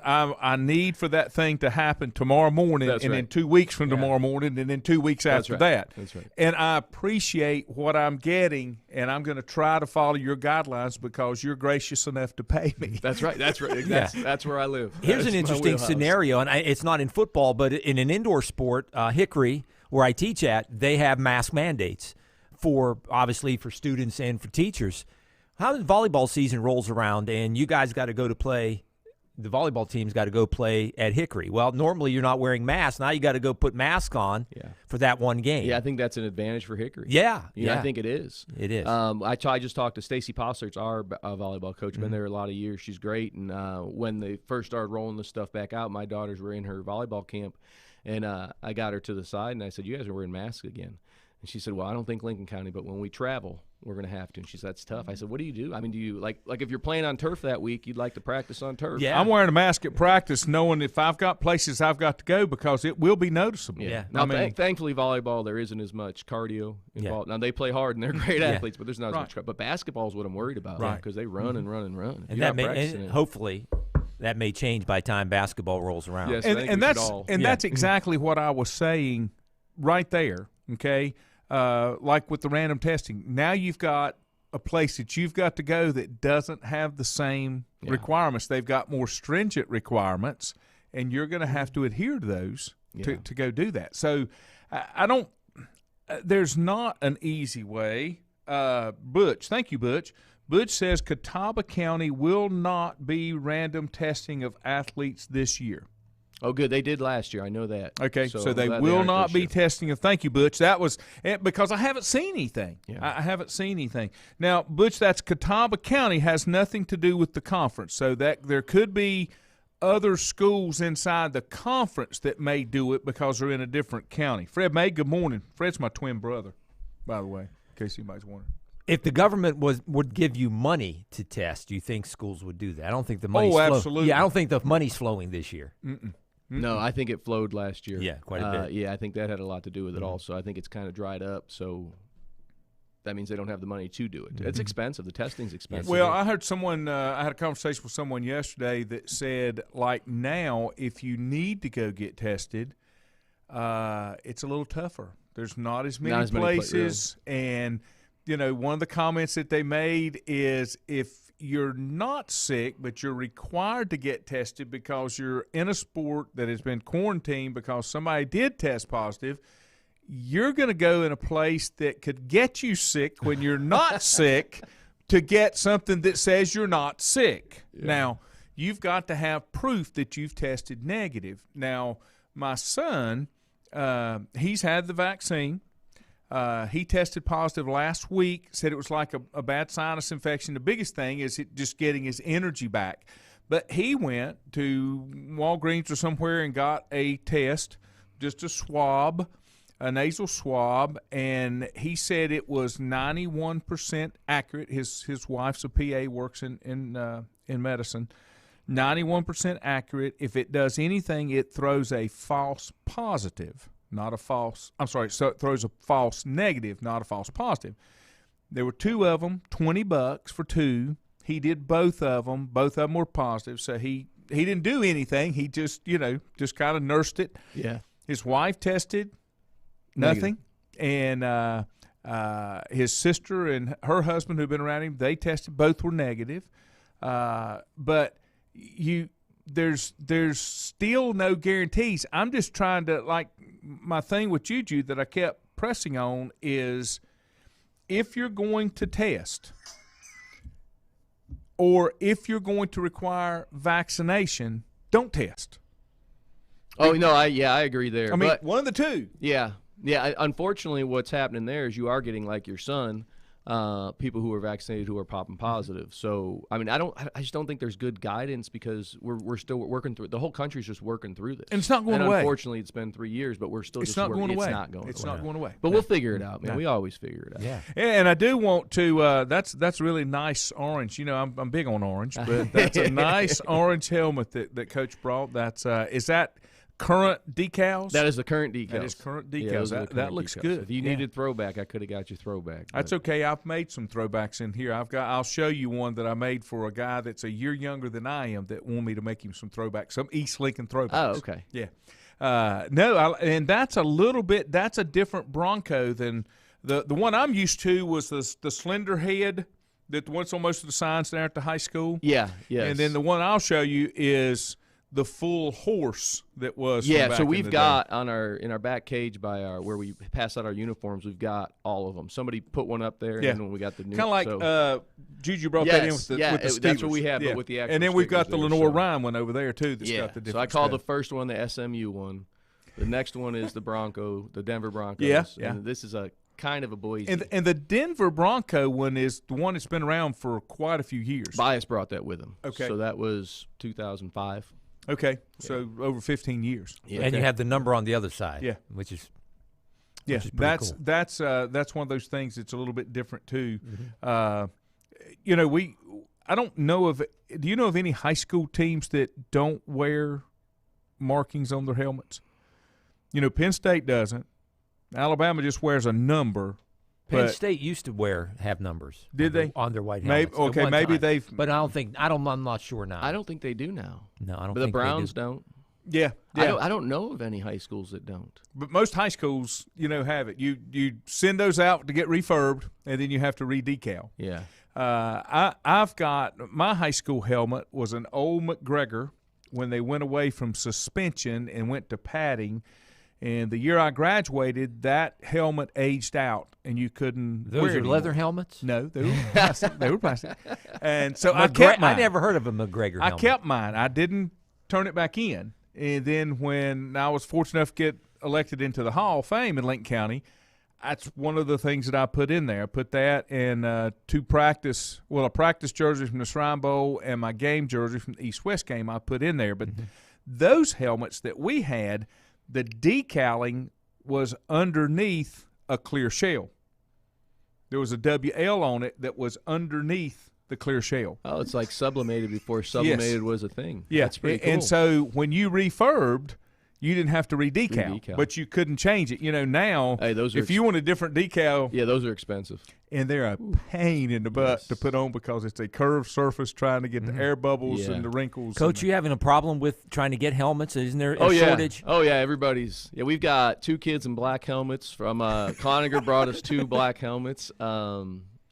I need for that thing to happen tomorrow morning, That's and right. then 2 weeks from tomorrow morning, and then 2 weeks after right. that. That's right. And I appreciate what I'm getting, and I'm going to try to follow your guidelines because you're gracious enough to pay me. That's right. That's right. That's where I live. Here's That's an my interesting wheelhouse. scenario, and it's not in football, but in an indoor sport, Hickory, where I teach at, they have mask mandates obviously for students and for teachers. How the volleyball season rolls around, and you guys got to go to play. The volleyball team's got to go play at Hickory. Well, normally you're not wearing masks. Now you got to go put masks on for that one game. Yeah, I think that's an advantage for Hickory. Yeah, I think it is. It is. I just talked to Stacy Possert's our volleyball coach. Been there a lot of years. She's great. And when they first started rolling this stuff back out, my daughters were in her volleyball camp, and I got her to the side and I said, "You guys are wearing masks again." And she said, "Well, I don't think Lincoln County, but when we travel, we're going to have to." And she said, "That's tough." I said, "What do you do? I mean, do you like if you're playing on turf that week, you'd like to practice on turf?" Yeah. I'm wearing a mask at practice, knowing if I've got places I've got to go because it will be noticeable. Yeah. Now, I mean, thankfully, volleyball there isn't as much cardio involved. Now they play hard and they're great athletes, but there's not as much. But basketball is what I'm worried about, Right. Because they run and run and run. and that may, hopefully that may change by the time basketball rolls around. Yes. I think we should that's exactly what I was saying right there. Okay, like with the random testing. Now you've got a place that you've got to go that doesn't have the same requirements. They've got more stringent requirements, and you're going to have to adhere to those to go do that. So I don't. There's not an easy way. Butch, thank you, Butch. Butch says Catawba County will not be random testing of athletes this year. Oh, good. They did last year. I know that. Okay, so I'm they glad will aren't not this be year. testing of. Thank you, Butch. That was because I haven't seen anything. Yeah. I haven't seen anything. Now, Butch, that's Catawba County, has nothing to do with the conference. So that there could be other schools inside the conference that may do it because they're in a different county. Fred May, good morning. Fred's my twin brother, by the way, in case anybody's wondering. If the government would give you money to test, do you think schools would do that? I don't think the money's absolutely. Yeah, I don't think the money's flowing this year. No, I think it flowed last year. Yeah, quite a bit. Yeah, I think that had a lot to do with it also. I think it's kind of dried up, so that means they don't have the money to do it. It's expensive. The testing's expensive. Well, I heard someone, I had a conversation with someone yesterday that said, like now, if you need to go get tested, it's a little tougher. There's not as many places. And, one of the comments that they made is if you're not sick, but you're required to get tested because you're in a sport that has been quarantined because somebody did test positive, you're going to go in a place that could get you sick when you're not sick to get something that says you're not sick. Yeah. Now, you've got to have proof that you've tested negative. Now, my son, he's had the vaccine. He tested positive last week, said it was like a bad sinus infection. The biggest thing is just getting his energy back. But he went to Walgreens or somewhere and got a test, just a swab, a nasal swab, and he said it was 91% accurate. His wife's a PA, works in medicine. 91% accurate. If it does anything, it throws a false positive. not a false. I'm sorry. So it throws a false negative, not a false positive. There were 2 of them, $20 for 2. He did both of them. Both of them were positive. So he didn't do anything. He just just kind of nursed it. Yeah. His wife tested nothing, and his sister and her husband who've been around him, they tested. Both were negative. But there's still no guarantees. I'm just trying to, like, my thing with Juju that I kept pressing on is, if you're going to test or if you're going to require vaccination, don't test. Oh, no, I agree there. I mean, but, one of the two. Yeah. Unfortunately, what's happening there is you are getting, like your son, people who are vaccinated who are popping positive. So, I mean, I just don't think there's good guidance, because we're still working through it. The whole country's just working through this. And it's not going away. Unfortunately, it's been 3 years, but we're still It's not going away. It's not going away. It's not going away. But we'll figure it out, man. No. We always figure it out. Yeah. And I do want to. That's really nice orange. I'm big on orange, but that's a nice orange helmet that Coach brought. That's is that current decals? That is the current decals. That is current Yeah, decals. those are the that current looks decals. good. If you needed throwback, I could have got you throwback. That's but- okay. I've made some throwbacks in here. I'll show you one that I made for a guy that's a year younger than I am that wanted me to make him some throwbacks, some East Lincoln throwbacks. Oh, okay. Yeah. And that's that's a different Bronco than the one I'm used to was the slender head that once on most of the signs there at the high school. Yeah, yes. And then the one I'll show you is the full horse that was. from Yeah, back so in we've the got in our back cage by where we pass out our uniforms, we've got all of them. Somebody put one up there, Yeah. and then we got the new. kind of like so, Juju brought that in Yes, with the yeah, with the that's what Steelers. we have, but Yeah. with the actual and then we've got the stickers Lenore there, so- Ryan one over there too. That's yeah. got the different. So I call the stuff. first one the SMU one. The next one is the Bronco, the Denver Broncos. Yeah, yeah. And this is a kind of a Boise. And the Denver Bronco one is the one that's been around for quite a few years. Bias brought that with him. Okay. So that was 2005. Okay, so over 15 years. Yeah. And you have the number on the other side. Yeah. Which is Yeah, which is pretty cool. that's one of those things that's a little bit different too. Mm-hmm. I don't know of. Do you know of any high school teams that don't wear markings on their helmets? Penn State doesn't. Alabama just wears a number. Penn but State used to have numbers. Did they? On their white Maybe- helmets. at okay, one maybe time. they've- But I'm not sure now. I don't think they do now. No, I don't But think the they do. Browns don't. Yeah, I don't know of any high schools that don't. But most high schools, have it. You send those out to get refurbed, and then you have to re-decal. Yeah. I've got my high school helmet was an old McGregor when they went away from suspension and went to padding. And the year I graduated, that helmet aged out, and you couldn't wear Those it are anymore. leather helmets? No, they were plastic. They were plastic. And so I kept mine. I never heard of a McGregor helmet. I kept mine. I didn't turn it back in. And then when I was fortunate enough to get elected into the Hall of Fame in Lincoln County, that's one of the things that I put in there. I put that and a practice jersey from the Shrine Bowl and my game jersey from the East-West game I put in there. But those helmets that we had, the decaling was underneath a clear shell. There was a WL on it that was underneath the clear shell. Oh, it's like sublimated before sublimated was a thing. Yeah, That's pretty cool. And so when you refurbed, you didn't have to re-decal, Re-decal. but you couldn't change it. Now, Hey, those are if you want a different decal, yeah, those are expensive. and they're a pain in the butt Yes. to put on because it's a curved surface trying to get the air bubbles Yeah. and the wrinkles. Coach, and, you having a problem with trying to get helmets? Isn't there Oh a yeah. shortage? Oh yeah, everybody's. Yeah, we've got 2 kids in black helmets from Coniger brought us 2 black helmets.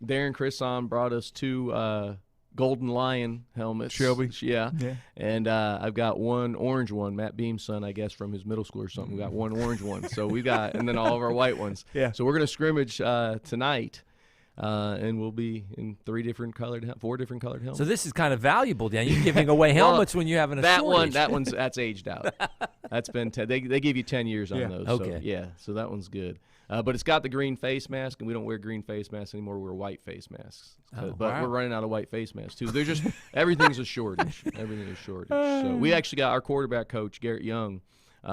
Darren Crisson brought us 2 Golden Lion helmets. Shelby? Yeah. Yeah. And I've got 1 orange one, Matt Beam's son, I guess, from his middle school or something. We got 1 orange one. So we got, and then all of our white ones. Yeah. So we're going to scrimmage tonight, and we'll be in 4 different colored helmets. So this is kind of valuable, Dan. You're giving away helmets when you're having a shortage. That's aged out. That's been 10. They give you 10 years on Yeah. those. Okay. So, yeah. So that one's good. But it's got the green face mask, and we don't wear green face masks anymore. We wear white face masks. Oh, But wow. we're running out of white face masks too. They're just everything's a shortage. Everything is shortage. So we actually got our quarterback coach Garrett Young.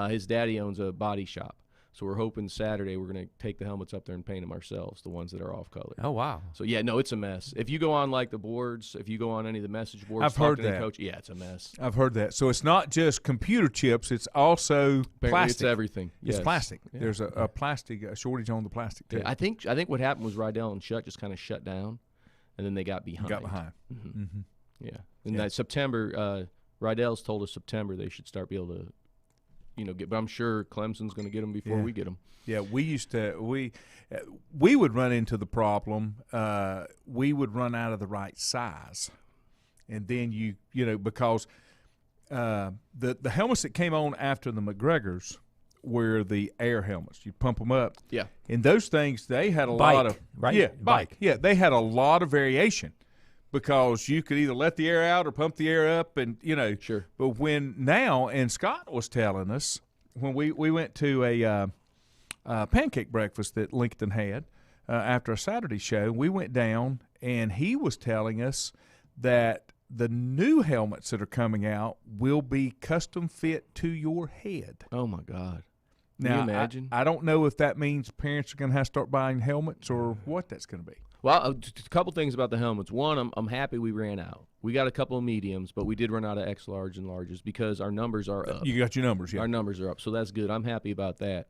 His daddy owns a body shop. So we're hoping Saturday we're going to take the helmets up there and paint them ourselves, the ones that are off color. Oh, wow. So, yeah, no, it's a mess. If you go on, like, the boards, if you go on any of the message boards, I've heard talking to the that. coach, yeah, it's a mess. I've heard that. So it's not just computer chips; it's also Apparently plastic. It's everything. It's Yes. plastic. Yeah. There's a plastic shortage on the plastic too. Yeah, I think what happened was Rydell and Shutt just kind of shut down, and then they got behind. Got behind. Mm-hmm. Mm-hmm. Yeah, and Yeah. that September, Rydell's told us September they should start be able to, get. But I'm sure Clemson's going to get them before Yeah. we get them. Yeah, we used to we would run into the problem. We would run out of the right size, and then because the helmets that came on after the McGregors were the air helmets. You pump them up. Yeah. And those things, they had a Bike, lot of right? Yeah, Bike. Yeah, they had a lot of variation because you could either let the air out or pump the air up, and Sure. But and Scott was telling us when we went to a pancake breakfast that Lincoln had after a Saturday show, we went down and he was telling us that the new helmets that are coming out will be custom fit to your head. Oh my God. Can Now, you imagine? I don't know if that means parents are going to have to start buying helmets or what that's going to be. Well, a couple things about the helmets. One, I'm happy we ran out. We got a couple of mediums, but we did run out of X large and larges because our numbers are up. You got your numbers, yeah. Our numbers are up, so that's good. I'm happy about that.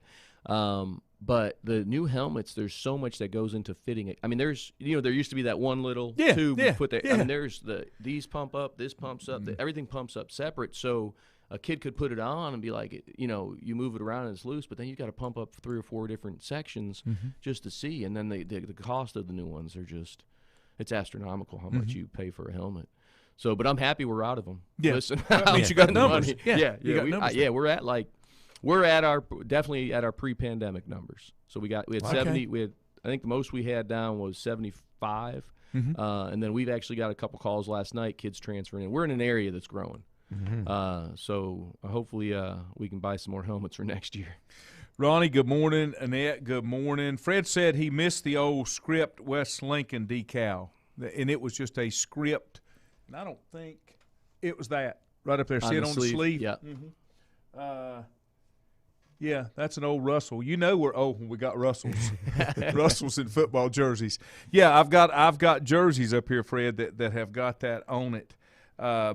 But the new helmets, there's so much that goes into fitting it. I mean, there used to be that one little tube you put there. Yeah. I mean, there's these pump up, this pumps up, everything pumps up separate. So a kid could put it on and be like, you move it around and it's loose, but then you got to pump up 3 or 4 different sections just to see. And then the cost of the new ones are it's astronomical how much you pay for a helmet. So, but I'm happy we're out of them. Yeah. Listen, That means you got numbers. money. Yeah, you got numbers. We're definitely at our pre-pandemic numbers. So we had 70. I think the most we had down was 75, and then we've actually got a couple calls last night. Kids transferring in. We're in an area that's growing, so hopefully we can buy some more helmets for next year. Ronnie, good morning. Annette, good morning. Fred said he missed the old script West Lincoln decal, and it was just a script, and I don't think it was that right up there. See it on the sleeve? Yeah. Yeah, that's an old Russell. We're old when we got Russells, Russells in football jerseys. Yeah, I've got jerseys up here, Fred, that have got that on it.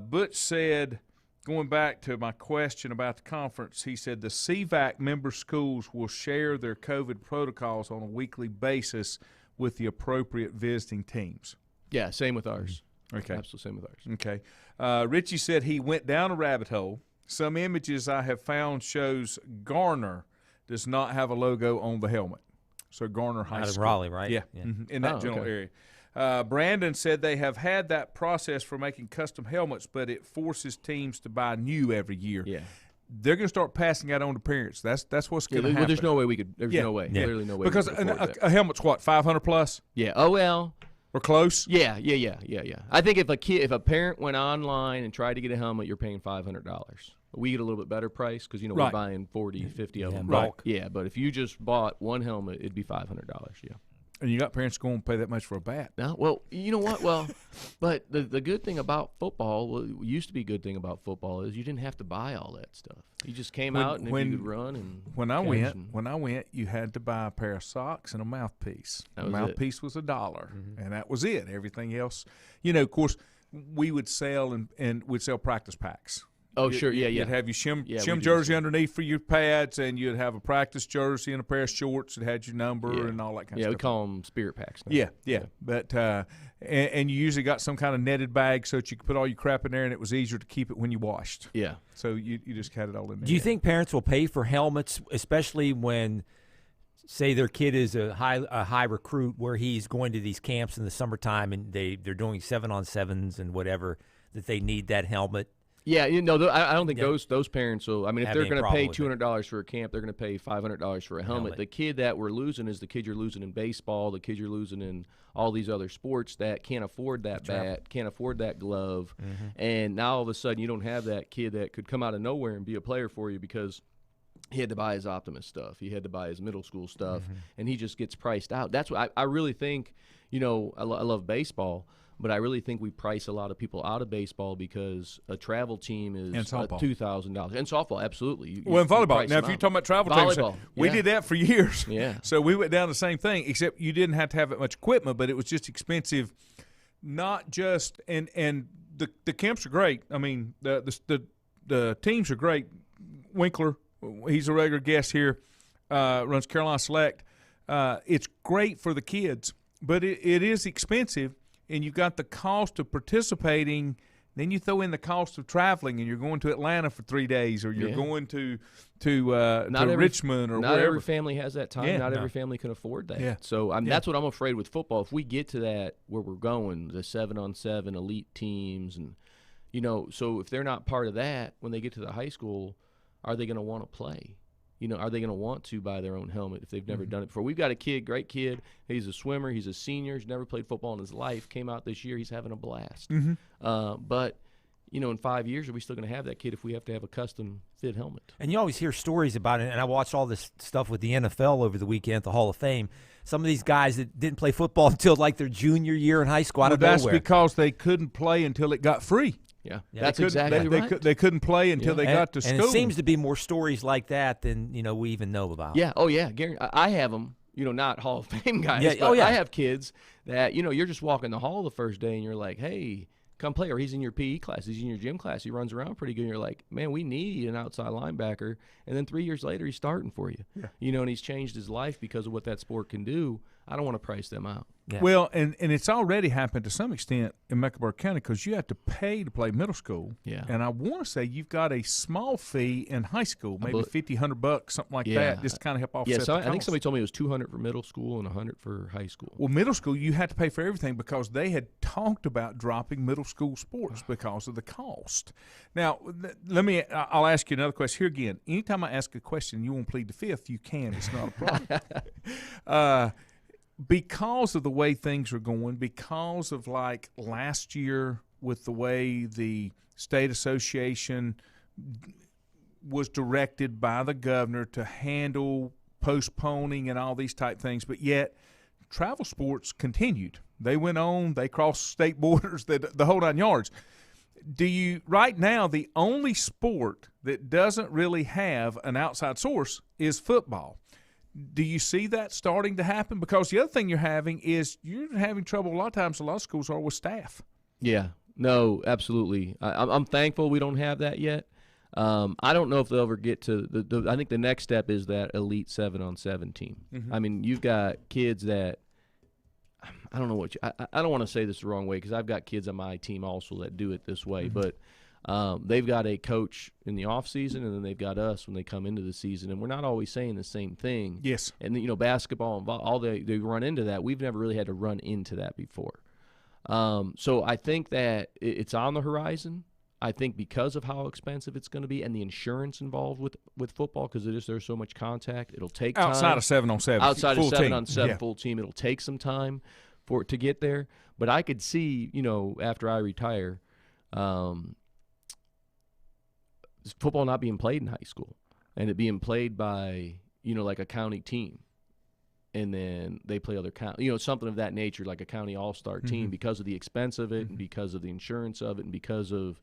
Butch said, going back to my question about the conference, he said the CVAC member schools will share their COVID protocols on a weekly basis with the appropriate visiting teams. Yeah, same with ours. Okay. Absolutely same with ours. Okay. Richie said he went down a rabbit hole. Some images I have found shows Garner does not have a logo on the helmet. So Garner High Out of School. Raleigh, right? Yeah, Yeah. in that Oh, general okay. area. Brandon said they have had that process for making custom helmets, but it forces teams to buy new every year. Yeah. They're going to start passing that on to parents. That's what's going to happen. Well, there's no way we could. There's Yeah. no way. Yeah. Clearly, no way. Because we could afford that. a helmet's what, 500 plus Yeah. Oh well. or close? Yeah. I think if a parent went online and tried to get a helmet, you're paying $500. We get a little bit better price because we're Right. buying 40, 50 of Yeah, them. bulk. Yeah, but if you just bought one helmet, it'd be $500. Yeah. And you got parents going to pay that much for a bat. No, well, you know what? Well, but the good thing about football, used to be a good thing about football is you didn't have to buy all that stuff. You just came out and if you could run and When I catch went, you had to buy a pair of socks and a mouthpiece. That The was it. mouthpiece was $1, and that was it. Everything else, of course, we would sell and we'd sell practice packs. Oh, sure, yeah. You'd have your shim Yeah, we do the jersey same. underneath for your pads, and you'd have a practice jersey and a pair of shorts that had your number Yeah. and all that kind Yeah, of we stuff. call them spirit packs now. Yeah. But and you usually got some kind of netted bag so that you could put all your crap in there, and it was easier to keep it when you washed. Yeah. So you just had it all in there. Do you think parents will pay for helmets, especially when, say, their kid is a high recruit where he's going to these camps in the summertime and they're doing 7-on-7s and whatever, that they need that helmet? Yeah, I don't think Yeah. those parents will. I mean, if Have they're any going to problem pay with it. $200 for a camp, they're going to pay $500 for a helmet. The kid that we're losing is the kid you're losing in baseball, the kid you're losing in all these other sports that can't afford that bat, can't afford that glove, and now all of a sudden you don't have that kid that could come out of nowhere and be a player for you because he had to buy his Optimus stuff, he had to buy his middle school stuff, and he just gets priced out. That's what I really think. I love baseball. But I really think we price a lot of people out of baseball because a travel team is And softball. $2,000. And softball, absolutely. Well, in volleyball. Now, if you're talking about travel teams, volleyball, we yeah. did that for years. Yeah. So we went down the same thing, except you didn't have to have that much equipment, but it was just expensive. Not just and the camps are great. I mean, the teams are great. Winkler, he's a regular guest here, runs Carolina Select. It's great for the kids, but it is expensive, and you've got the cost of participating. Then you throw in the cost of traveling, and you're going to Atlanta for 3 days, or you're going to Richmond, or not wherever. every family has that time. Yeah, not no. every family can afford that. Yeah. So that's what I'm afraid with football. If we get to that where we're going, the 7-on-7 elite teams, and so if they're not part of that when they get to the high school, are they going to want to play? Are they going to want to buy their own helmet if they've never done it before? We've got a kid, great kid. He's a swimmer. He's a senior. He's never played football in his life. Came out this year. He's having a blast. But, in 5 years, are we still going to have that kid if we have to have a custom fit helmet? And you always hear stories about it, and I watched all this stuff with the NFL over the weekend at the Hall of Fame. Some of these guys that didn't play football until like their junior year in high school out of That's nowhere. because they couldn't play until it got free. Yeah, Yeah, that's They exactly right. They couldn't play until they got to and school. it seems to be more stories like that than we even know about. Yeah. Oh, yeah. Gary, I have them. Not Hall of Fame guys. Yeah. But Oh, yeah. I have kids that you're just walking the hall the first day and you're like, hey, come play. Or he's in your PE class. He's in your gym class. He runs around pretty good. And you're like, man, we need an outside linebacker. And then 3 years later, he's starting for you. Yeah. And he's changed his life because of what that sport can do. I don't want to price them out. Yeah. Well, and it's already happened to some extent in Mecklenburg County because you have to pay to play middle school. Yeah. And I want to say you've got a small fee in high school, maybe $50-$100, something like Yeah. that, just to kind of help offset Yeah, so the I think cost. somebody told me it was $200 for middle school and $100 for high school. Well, middle school, you had to pay for everything because they had talked about dropping middle school sports because of the cost. Now, I'll ask you another question. Here again, anytime I ask a question and you want to plead the fifth, you can. It's not a problem. Because of the way things are going, because of like last year with the way the state association was directed by the governor to handle postponing and all these type things, but yet travel sports continued. They went on, they crossed state borders, the whole 9 yards. Right now, the only sport that doesn't really have an outside source is football. Do you see that starting to happen? Because the other thing you're having trouble a lot of times, a lot of schools are with staff. Yeah, no, absolutely. I'm thankful we don't have that yet. I don't know if they'll ever get to I think the next step is that elite 7-on-7 team. Mm-hmm. I mean, you've got kids that I don't know what I don't want to say this the wrong way because I've got kids on my team also that do it this way, but they've got a coach in the off season, and then they've got us when they come into the season, and we're not always saying the same thing. Yes. And basketball and all they run into that. We've never really had to run into that before. So I think that it's on the horizon. I think because of how expensive it's going to be and the insurance involved with football, because there's so much contact, it'll take time. Outside of 7-on-7. Outside full of team. 7-on-7 full team, it'll take some time for it to get there. But I could see, after I retire, football not being played in high school and it being played by, like a county team. And then they play other county, something of that nature, like a county all-star team, because of the expense of it and because of the insurance of it and because of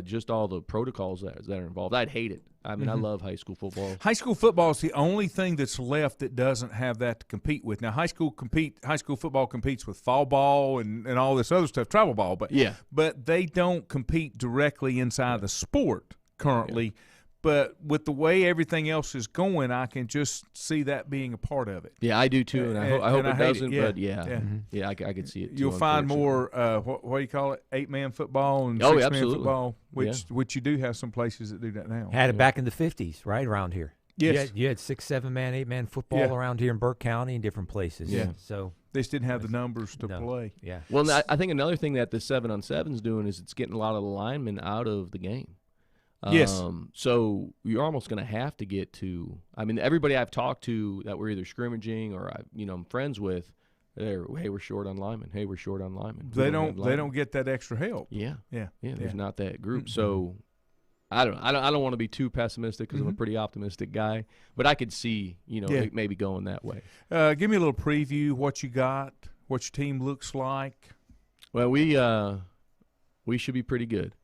just all the protocols that are involved. I'd hate it. I mean, I love high school football. High school football is the only thing that's left that doesn't have that to compete with. Now, high school football competes with fall ball and all this other stuff, travel ball, but they don't compete directly inside the sport currently. Yeah. But with the way everything else is going, I can just see that being a part of it. Yeah, I do too, and I hope it doesn't. Yeah. But yeah, I could see it too. You'll find more what do you call it? 8-man football and 6-man football, which you do have some places that do that now. Had it back in the 50s, right around here. Yes, you had 6, 7-man, 8-man football around here in Burke County and different places. Yeah, so they just didn't have the numbers to play. Yeah. Well, I think another thing that the 7-on-7 is doing is it's getting a lot of the linemen out of the game. Yes. So you're almost going to have to get to. I mean, everybody I've talked to that we're either scrimmaging or I'm friends with, we're short on linemen. Hey, we're short on linemen. They don't get that extra help. Yeah. There's not that group. Mm-hmm. So I don't want to be too pessimistic because I'm a pretty optimistic guy, but I could see it maybe going that way. Give me a little preview. What you got? What your team looks like? Well, we should be pretty good.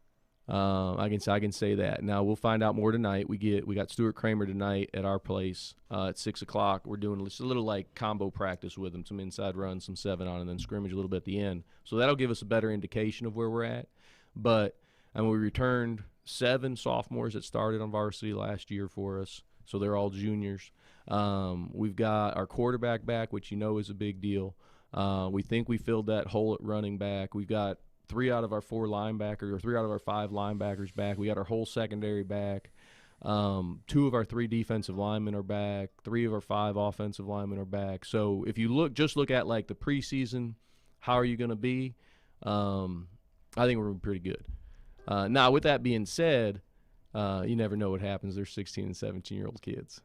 I can say that. Now we'll find out more tonight. We got Stuart Kramer tonight at our place at 6:00. We're doing just a little like combo practice with him, some inside runs, some 7-on, and then scrimmage a little bit at the end. So that'll give us a better indication of where we're at. But we returned 7 sophomores that started on varsity last year for us, so they're all juniors. We've got our quarterback back, which is a big deal. We think we filled that hole at running back. We've got 3 out of our 4 linebackers, or 3 out of our 5 linebackers back. We got our whole secondary back. 2 of our 3 defensive linemen are back. 3 of our 5 offensive linemen are back. So if you look at like the preseason, how are you going to be? I think we're pretty good. Now, with that being said, you never know what happens. They're 16 and 17-year-old kids,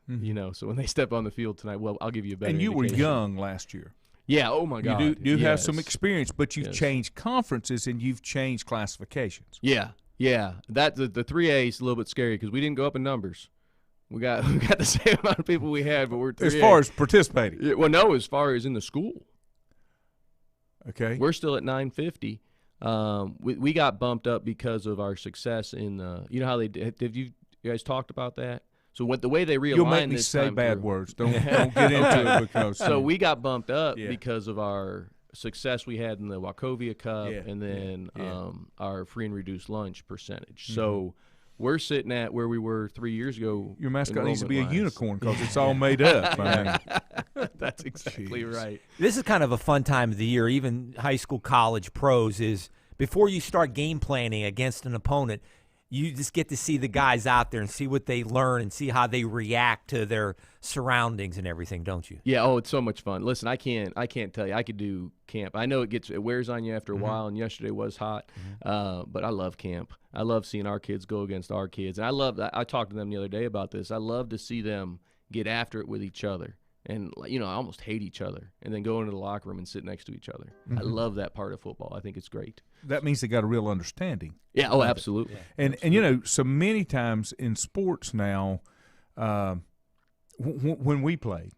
So when they step on the field tonight, well, I'll give you a better And you indication. were young last year. Yeah, oh my God. You do have Yes. some experience, but you've Yes. changed conferences and you've changed classifications. Yeah. That the 3A is a little bit scary because we didn't go up in numbers. We got the same amount of people we had, but we're 3A. As far as participating. Yeah, well, no, as far as in the school. Okay. We're still at 950. We got bumped up because of our success in how they did. Have you guys talked about that? So the way they realigned You'll make me this say time bad through- words. Don't get into it because So we got bumped up Yeah. because of our success we had in the Wachovia Cup Yeah, and then yeah. our free and reduced lunch percentage. So we're sitting at where we were 3 years ago. your mascot needs to be a enrollment-wise. unicorn because it's all made up. I mean, That's exactly Jeez. right. This is kind of a fun time of the year, even high school, college, pros, is before you start game planning against an opponent, you just get to see the guys out there and see what they learn and see how they react to their surroundings and everything, don't you? Yeah, it's so much fun. Listen, I can't tell you. I could do camp. I know it wears on you after a while, and yesterday was hot. But I love camp. I love seeing our kids go against our kids. And I talked to them the other day about this. I love to see them get after it with each other. And, I almost hate each other. And then go into the locker room and sit next to each other. I love that part of football. I think it's great. that means they got a real understanding. Yeah, oh, absolutely. And so many times in sports now, when we played,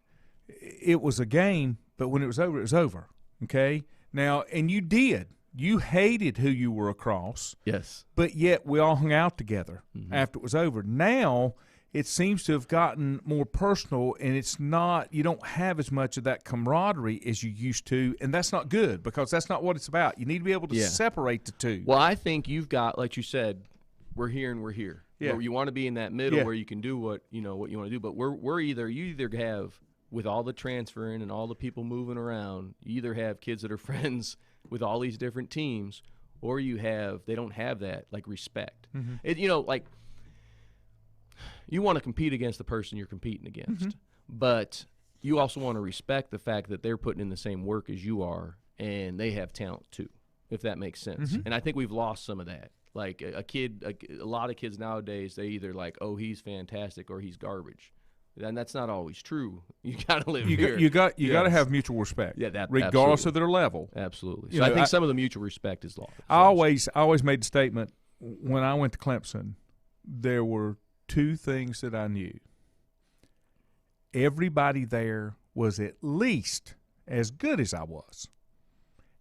it was a game, but when it was over. Okay? Now, and you hated who you were across, Yes. but yet we all hung out together after it was over. Now it seems to have gotten more personal, and it's not – you don't have as much of that camaraderie as you used to, and that's not good because that's not what it's about. You need to be able to separate the two. Well, I think you've got, like you said, we're here and we're here. Yeah. Where you want to be in that middle Yeah. where you can do what you want to do. But you either have, with all the transferring and all the people moving around, you either have kids that are friends with all these different teams, or they don't have that, like, respect. You want to compete against the person you're competing against, but you also want to respect the fact that they're putting in the same work as you are, and they have talent too, if that makes sense. And I think we've lost some of that. Like a lot of kids nowadays, they either like, oh, he's fantastic or he's garbage. And that's not always true. You got to live here. You got to Yes. have mutual respect, Yeah, regardless absolutely. of their level. Absolutely. You So I know, think some of the mutual respect is lost. I always made the statement when I went to Clemson, there were 2 things that I knew. Everybody there was at least as good as I was,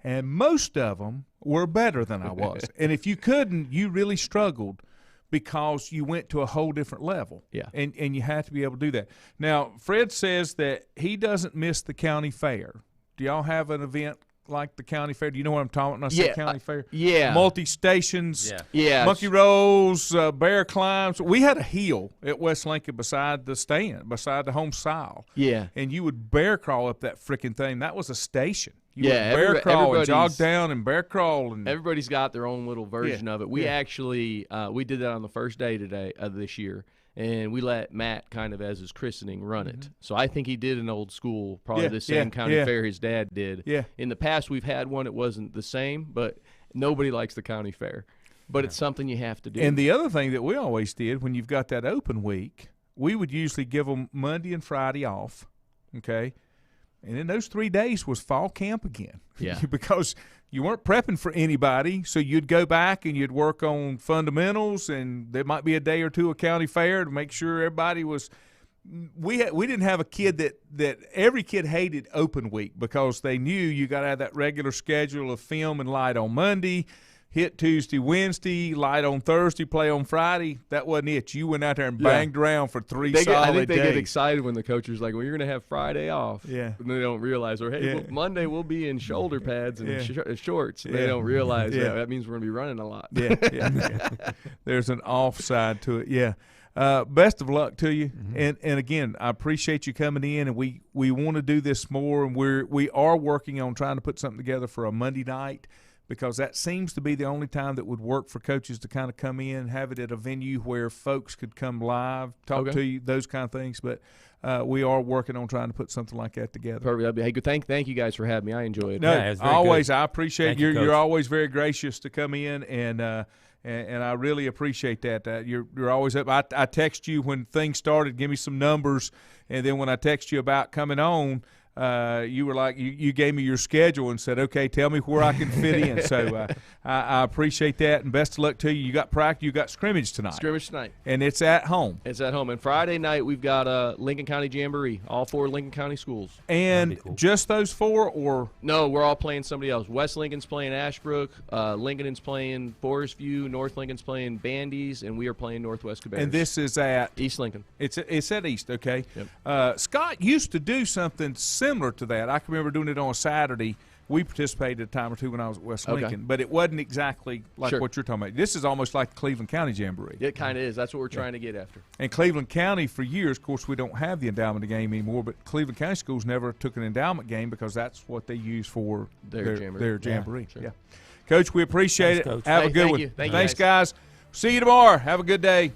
and most of them were better than I was. And if you couldn't, you really struggled because you went to a whole different level. Yeah. And you have to be able to do that. Now, Fred says that he doesn't miss the county fair. Do y'all have an event like the county fair? Do you know what I'm talking about when I say Yeah, county fair? yeah. Multi-stations, Yeah. monkey rolls, bear climbs. We had a hill at West Lincoln beside the home stile. Yeah. And you would bear crawl up that freaking thing. That was a station. You Yeah, would bear crawl and jog everybody's- down and bear crawl. And Everybody's got their own little version of it. We actually we did that on the first day this year, and we let Matt kind of as his christening run it. So I think he did an old school, probably Yeah, the same yeah, county yeah. fair his dad did. Yeah. In the past, we've had one. It wasn't the same, but nobody likes the county fair. But it's something you have to do. And the other thing that we always did when you've got that open week, we would usually give them Monday and Friday off, okay? And then those 3 days was fall camp again. Yeah. Because you weren't prepping for anybody, so you'd go back and you'd work on fundamentals, and there might be a day or two of county fair to make sure everybody was we didn't have a kid that every kid hated open week because they knew you got to have that regular schedule of film and light on Monday, hit Tuesday, Wednesday, light on Thursday, play on Friday. That wasn't it. You went out there and banged around for three solid I think they days. get excited when the coach is like, well, you're going to have Friday off. Yeah. And they don't realize, or, hey, well, Monday we'll be in shoulder pads and shorts. And Yeah. They don't realize Yeah. that means we're going to be running a lot. Yeah. There's an offside to it. Yeah. Best of luck to you. And again, I appreciate you coming in, and we want to do this more, and we are working on trying to put something together for a Monday night, because that seems to be the only time that would work for coaches to kind of come in, have it at a venue where folks could come live, talk to you, those kind of things. But we are working on trying to put something like that together. Perfect. That'd be, hey, good. Thank you guys for having me. I enjoy it. No, Yeah, it's very always. good. I appreciate Thank you, you're Coach. always very gracious to come in, and I really appreciate that. You're always up. I text you when things started, give me some numbers, and then when I text you about coming on, you were like, you gave me your schedule and said, okay, tell me where I can fit in. So I appreciate that, and best of luck to you. You got practice, you got scrimmage tonight. Scrimmage tonight. And it's at home. It's at home. And Friday night, we've got Lincoln County Jamboree, all 4 Lincoln County schools. And just those 4, or? No, we're all playing somebody else. West Lincoln's playing Ashbrook, Lincoln is playing Forest View, North Lincoln's playing Bandy's, and we are playing Northwest Cabarrus. And this is at? East Lincoln. It's at East, okay. Yep. Scott used to do something similar to that. I can remember doing it on a Saturday. We participated a time or two when I was at West Lincoln, but it wasn't exactly like what you're talking about. This is almost like the Cleveland County Jamboree. It kind of is. That's what we're trying to get after. And Cleveland County, for years, of course, we don't have the endowment game anymore, but Cleveland County schools never took an endowment game because that's what they use for their jamboree. Yeah, sure. Coach, we appreciate Thanks, it. Coach. Have a Hey, good thank one. you. Thank you, Thanks, guys. See you tomorrow. Have a good day.